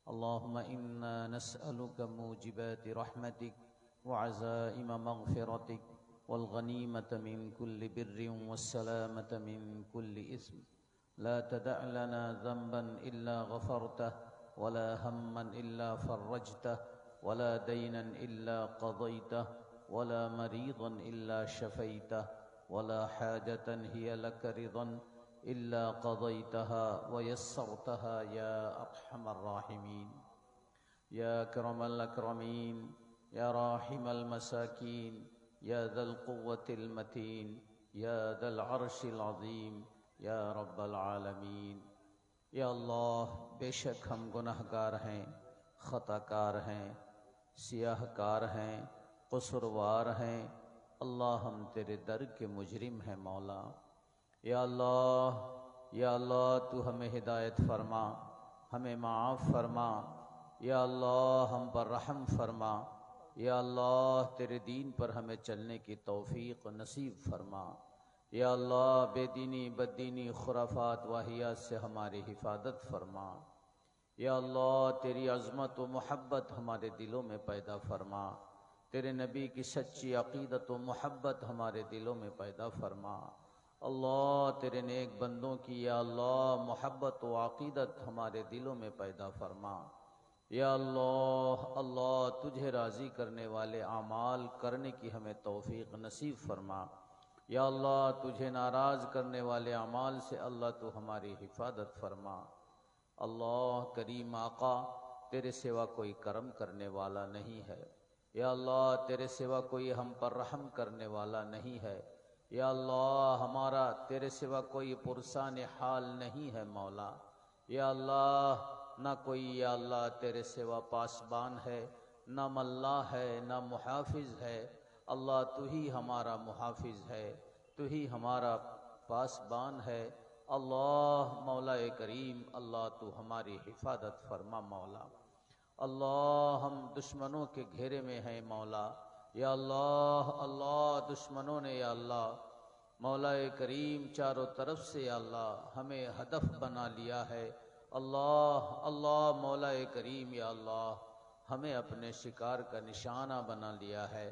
اللهم إنا نسألك موجبات رحمتك وعزائم مغفرتك والغنيمة من كل بر والسلامة من كل إثم، لا تدع لنا ذنبا إلا غفرته ولا هما إلا فرجته ولا دينا إلا قضيته ولا مريضا إلا شفيته ولا حاجة هي لك رضا إلا قضيتها ويسرتها يا أرحم الراحمين، يا أكرم الأكرمين، يا راحم المساكين، يا ذا القوة المتين، يا ذا العرش العظيم، يا رب العالمين۔ یا اللہ، بے شک ہم گناہ گار ہیں، خطا کار ہیں، سیاہ کار ہیں، قصوروار ہیں، اللہ ہم تیرے در کے مجرم ہیں مولا۔ یا اللہ تو ہمیں ہدایت فرما، ہمیں معاف فرما، یا اللہ ہم پر رحم فرما، یا اللہ تیرے دین پر ہمیں چلنے کی توفیق نصیب فرما، یا اللہ بے دینی بددینی خرافات واہیات سے ہماری حفاظت فرما، یا اللہ تیری عظمت و محبت ہمارے دلوں میں پیدا فرما، تیرے نبی کی سچی عقیدت و محبت ہمارے دلوں میں پیدا فرما، اللہ تیرے نیک بندوں کی یا اللہ محبت و عقیدت ہمارے دلوں میں پیدا فرما، یا اللہ تجھے راضی کرنے والے اعمال کرنے کی ہمیں توفیق نصیب فرما، یا اللہ تجھے ناراض کرنے والے اعمال سے اللہ تو ہماری حفاظت فرما۔ اللہ کریم آقا، تیرے سوا کوئی کرم کرنے والا نہیں ہے، یا اللہ تیرے سوا کوئی ہم پر رحم کرنے والا نہیں ہے، یا اللہ ہمارا تیرے سوا کوئی پرسان حال نہیں ہے مولا، یا اللہ نہ کوئی یا اللہ تیرے سوا پاسبان ہے، نہ ملا ہے، نہ محافظ ہے، اللہ تو ہی ہمارا محافظ ہے، تو ہی ہمارا پاسبان ہے، اللہ مولا کریم اللہ تو ہماری حفاظت فرما مولا۔ اللہ ہم دشمنوں کے گھیرے میں ہیں مولا، یا اللہ دشمنوں نے یا اللہ مولا کریم چاروں طرف سے یا اللہ ہمیں ہدف بنا لیا ہے، اللہ مولا کریم یا اللہ ہمیں اپنے شکار کا نشانہ بنا لیا ہے،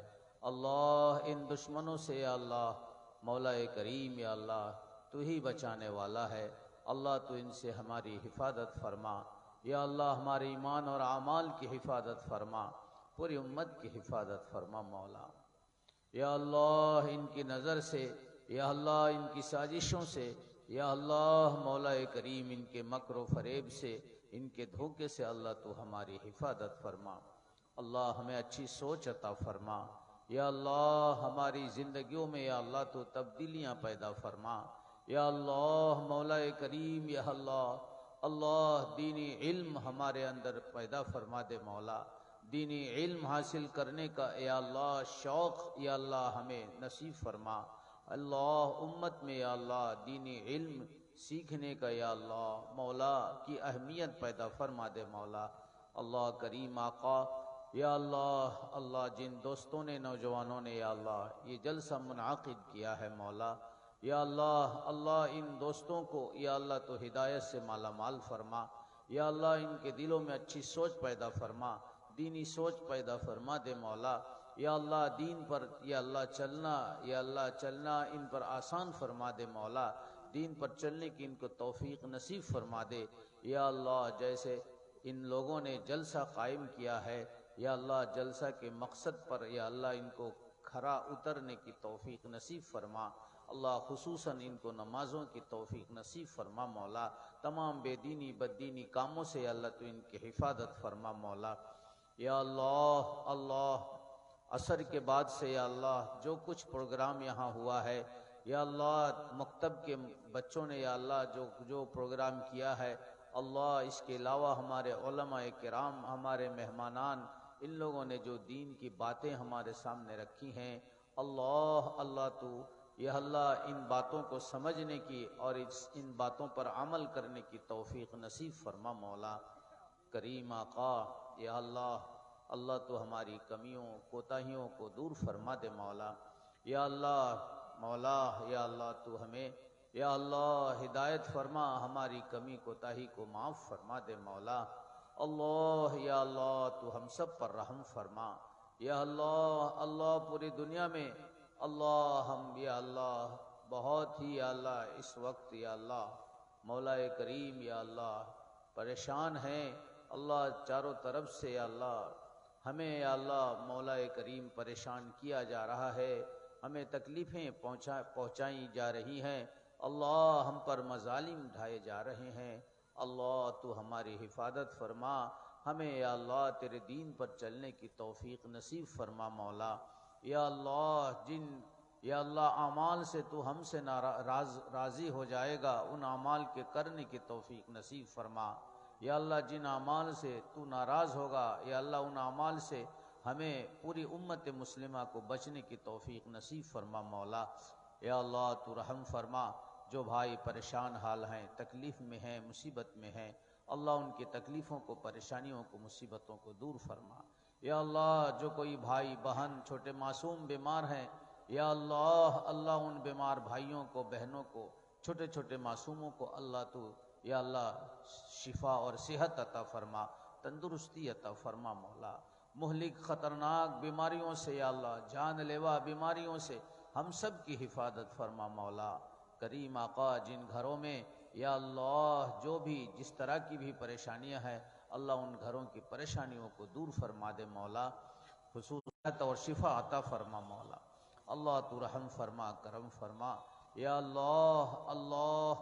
اللہ ان دشمنوں سے یا اللہ مولا کریم یا اللہ تو ہی بچانے والا ہے، اللہ تو ان سے ہماری حفاظت فرما، یا اللہ ہمارے ایمان اور اعمال کی حفاظت فرما، پوری امت کی حفاظت فرما مولا۔ یا اللہ ان کی نظر سے، یا اللہ ان کی سازشوں سے، یا اللہ مولا کریم ان کے مکر و فریب سے، ان کے دھوکے سے اللہ تو ہماری حفاظت فرما۔ اللہ ہمیں اچھی سوچ عطا فرما۔ یا اللہ ہماری زندگیوں میں یا اللہ تو تبدیلیاں پیدا فرما۔ یا اللہ مولا کریم، یا اللہ دینی علم ہمارے اندر پیدا فرما دے مولا۔ دینی علم حاصل کرنے کا یا اللہ شوق یا اللہ ہمیں نصیب فرما۔ اللہ امت میں یا اللہ دینی علم سیکھنے کا یا اللہ مولا کی اہمیت پیدا فرما دے مولا۔ اللہ کریم آقا، یا اللہ جن دوستوں نے، نوجوانوں نے یا اللہ یہ جلسہ منعقد کیا ہے مولا، یا اللہ ان دوستوں کو یا اللہ تو ہدایت سے مالا مال فرما۔ یا اللہ ان کے دلوں میں اچھی سوچ پیدا فرما، دینی سوچ پیدا فرما دے مولا۔ یا اللہ دین پر یا اللہ چلنا ان پر آسان فرما دے مولا۔ دین پر چلنے کی ان کو توفیق نصیب فرما دے۔ یا اللہ جیسے ان لوگوں نے جلسہ قائم کیا ہے، یا اللہ جلسہ کے مقصد پر یا اللہ ان کو کھرا اترنے کی توفیق نصیب فرما۔ اللہ خصوصاً ان کو نمازوں کی توفیق نصیب فرما مولا۔ تمام بے دینی بددینی کاموں سے یا اللہ تو ان کی حفاظت فرما مولا۔ یا اللہ عصر کے بعد سے یا اللہ جو کچھ پروگرام یہاں ہوا ہے، یا اللہ مکتب کے بچوں نے یا اللہ جو پروگرام کیا ہے، اللہ اس کے علاوہ ہمارے علماء کرام، ہمارے مہمانان، ان لوگوں نے جو دین کی باتیں ہمارے سامنے رکھی ہیں، اللہ تو یا اللہ ان باتوں کو سمجھنے کی اور ان باتوں پر عمل کرنے کی توفیق نصیب فرما مولا کریم آقا۔ یا اللہ تو ہماری کمیوں کوتاہیوں کو دور فرما دے مولا۔ یا اللہ مولا، یا اللہ تو ہمیں یا اللہ ہدایت فرما، ہماری کمی کوتاہی کو معاف فرما دے مولا۔ یا اللہ تو ہم سب پر رحم فرما۔ یا اللہ پوری دنیا میں ہم یا اللہ بہت ہی یا اللہ اس وقت یا اللہ مولا کریم یا اللہ پریشان ہیں۔ اللہ چاروں طرف سے یا اللہ ہمیں یا اللہ مولا کریم پریشان کیا جا رہا ہے، ہمیں تکلیفیں پہنچائی جا رہی ہیں، اللہ ہم پر مظالم ڈھائے جا رہے ہیں۔ اللہ تو ہماری حفاظت فرما، ہمیں یا اللہ تیرے دین پر چلنے کی توفیق نصیب فرما مولا۔ یا اللہ جن یا اللہ اعمال سے تو ہم سے راضی ہو جائے گا، ان اعمال کے کرنے کی توفیق نصیب فرما۔ یا اللہ جن اعمال سے تو ناراض ہوگا، یا اللہ ان اعمال سے ہمیں پوری امت مسلمہ کو بچنے کی توفیق نصیب فرما مولا۔ یا اللہ تو رحم فرما، جو بھائی پریشان حال ہیں، تکلیف میں ہیں، مصیبت میں ہیں، اللہ ان کی تکلیفوں کو، پریشانیوں کو، مصیبتوں کو دور فرما۔ یا اللہ جو کوئی بھائی بہن چھوٹے معصوم بیمار ہیں، یا اللہ ان بیمار بھائیوں کو، بہنوں کو، چھوٹے چھوٹے معصوموں کو اللہ تو یا اللہ شفا اور صحت عطا فرما، تندرستی عطا فرما مولا۔ مہلک خطرناک بیماریوں سے یا اللہ جان لیوا بیماریوں سے ہم سب کی حفاظت فرما مولا کریم آقا۔ جن گھروں میں یا اللہ جو بھی جس طرح کی بھی پریشانیاں ہیں، اللہ ان گھروں کی پریشانیوں کو دور فرما دے مولا، خصوصیت اور شفا عطا فرما مولا۔ اللہ تو رحم فرما، کرم فرما۔ یا اللہ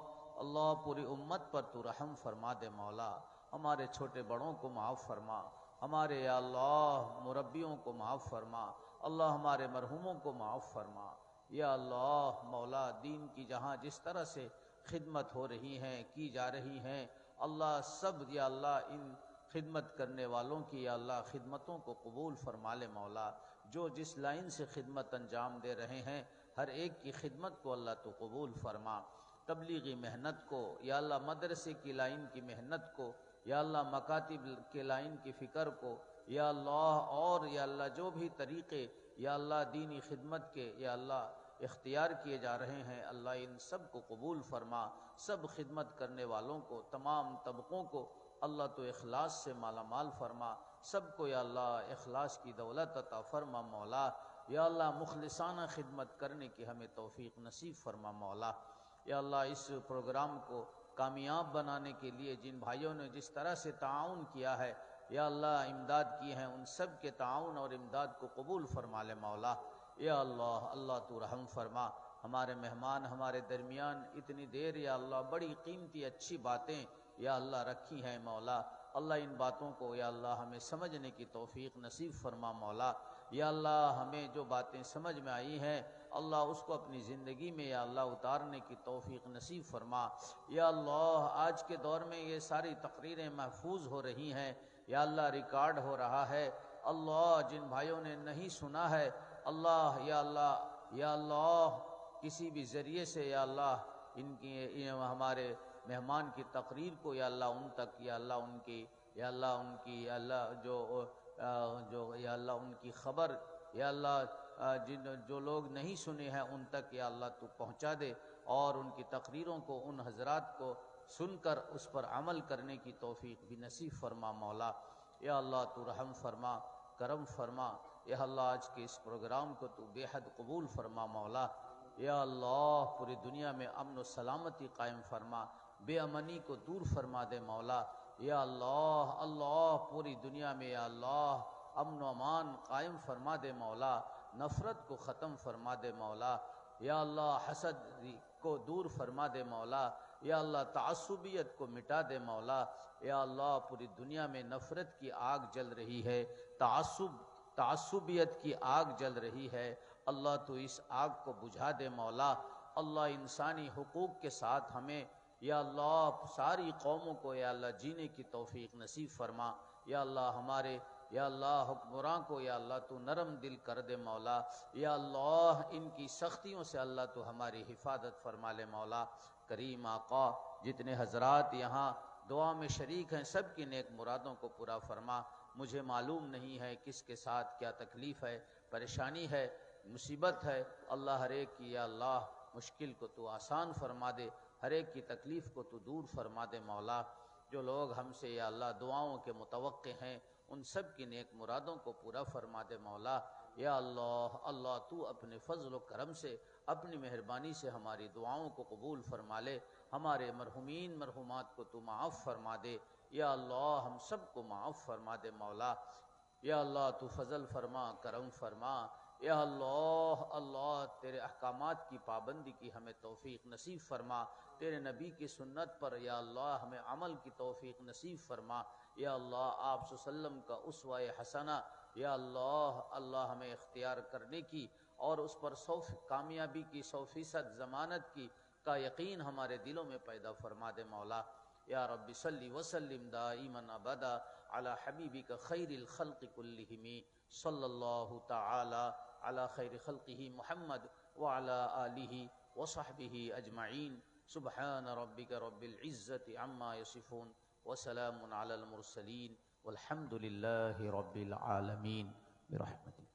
پوری امت پر تو رحم فرما دے مولا۔ ہمارے چھوٹے بڑوں کو معاف فرما، ہمارے یا اللہ مربیوں کو معاف فرما، اللہ ہمارے مرحوموں کو معاف فرما۔ یا اللہ مولا دین کی جہاں جس طرح سے خدمت ہو رہی ہیں، کی جا رہی ہیں، اللہ سب یا اللہ ان خدمت کرنے والوں کی یا اللہ خدمتوں کو قبول فرما لے مولا۔ جو جس لائن سے خدمت انجام دے رہے ہیں، ہر ایک کی خدمت کو اللہ تو قبول فرما۔ تبلیغی محنت کو یا اللہ، مدرسے کی لائن کی محنت کو یا اللہ، مکاتب کے لائن کی فکر کو یا اللہ، اور یا اللہ جو بھی طریقے یا اللہ دینی خدمت کے یا اللہ اختیار کیے جا رہے ہیں، اللہ ان سب کو قبول فرما۔ سب خدمت کرنے والوں کو، تمام طبقوں کو اللہ تو اخلاص سے مالا مال فرما، سب کو یا اللہ اخلاص کی دولت عطا فرما مولا۔ یا اللہ مخلصانہ خدمت کرنے کی ہمیں توفیق نصیب فرما مولا۔ یا اللہ اس پروگرام کو کامیاب بنانے کے لیے جن بھائیوں نے جس طرح سے تعاون کیا ہے، یا اللہ امداد کی ہیں ان سب کے تعاون اور امداد کو قبول فرما لے مولا۔ یا اللہ اللہ تو رحم فرما، ہمارے مہمان ہمارے درمیان اتنی دیر یا اللہ بڑی قیمتی اچھی باتیں یا اللہ رکھی ہیں مولا، اللہ ان باتوں کو یا اللہ ہمیں سمجھنے کی توفیق نصیب فرما مولا۔ یا اللہ ہمیں جو باتیں سمجھ میں آئی ہیں اللہ اس کو اپنی زندگی میں یا اللہ اتارنے کی توفیق نصیب فرما۔ یا اللہ آج کے دور میں یہ ساری تقریریں محفوظ ہو رہی ہیں یا اللہ ریکارڈ ہو رہا ہے، اللہ جن بھائیوں نے نہیں سنا ہے اللہ یا اللہ کسی بھی ذریعے سے یا اللہ ان کی ہمارے مہمان کی تقریر کو یا اللہ ان تک یا اللہ ان کی یا اللہ جو یا اللہ ان کی خبر یا اللہ جو لوگ نہیں سنے ہیں ان تک یا اللہ تو پہنچا دے، اور ان کی تقریروں کو ان حضرات کو سن کر اس پر عمل کرنے کی توفیق بھی نصیب فرما مولا۔ یا اللہ تو رحم فرما، کرم فرما، یا اللہ آج کے اس پروگرام کو تو بے حد قبول فرما مولا۔ یا اللہ پوری دنیا میں امن و سلامتی قائم فرما، بے امنی کو دور فرما دے مولا۔ یا اللہ پوری دنیا میں یا اللہ امن و امان قائم فرما دے مولا، نفرت کو ختم فرما دے مولا۔ یا اللہ حسد کو دور فرما دے مولا، یا اللہ تعصبیت کو مٹا دے مولا۔ یا اللہ پوری دنیا میں نفرت کی آگ جل رہی ہے، تعصبیت کی آگ جل رہی ہے، اللہ تو اس آگ کو بجھا دے مولا۔ اللہ انسانی حقوق کے ساتھ ہمیں یا اللہ ساری قوموں کو یا اللہ جینے کی توفیق نصیب فرما۔ یا اللہ ہمارے یا اللہ حکمراں کو یا اللہ تو نرم دل کر دے مولا۔ یا اللہ ان کی سختیوں سے اللہ تو ہماری حفاظت فرما لے مولا۔ کریم آقا جتنے حضرات یہاں دعا میں شریک ہیں سب کی نیک مرادوں کو پورا فرما۔ مجھے معلوم نہیں ہے کس کے ساتھ کیا تکلیف ہے، پریشانی ہے، مصیبت ہے، اللہ ہر ایک کی یا اللہ مشکل کو تو آسان فرما دے، ہر ایک کی تکلیف کو تو دور فرما دے مولا۔ جو لوگ ہم سے یا اللہ دعاؤں کے متوقع ہیں ان سب کی نیک مرادوں کو پورا فرما دے مولا۔ یا اللہ تو اپنے فضل و کرم سے اپنی مہربانی سے ہماری دعاؤں کو قبول فرما لے، ہمارے مرحومین مرحومات کو تو معاف فرما دے۔ یا اللہ ہم سب کو معاف فرما دے مولا۔ یا اللہ تو فضل فرما، کرم فرما۔ یا اللہ تیرے احکامات کی پابندی کی ہمیں توفیق نصیب فرما، تیرے نبی کی سنت پر یا اللہ ہمیں عمل کی توفیق نصیب فرما۔ یا اللہ آپ صلی اللہ علیہ وسلم کا اسوہ حسنہ یا اللہ ہمیں اختیار کرنے کی اور اس پر کامیابی کی 100% ضمانت کی کا یقین ہمارے دلوں میں پیدا فرما دے مولا۔ یا رب صلی وسلم دائما ابدا علی حبیبک خیر الخلق کلہم صلی اللہ تعالی علی خیر خلقہ محمد وعلی آلہ وصحبہ اجمعین۔ سبحان ربک رب العزة عما یصفون وسلام علی المرسلین والحمد للہ رب العالمین برحمتہ۔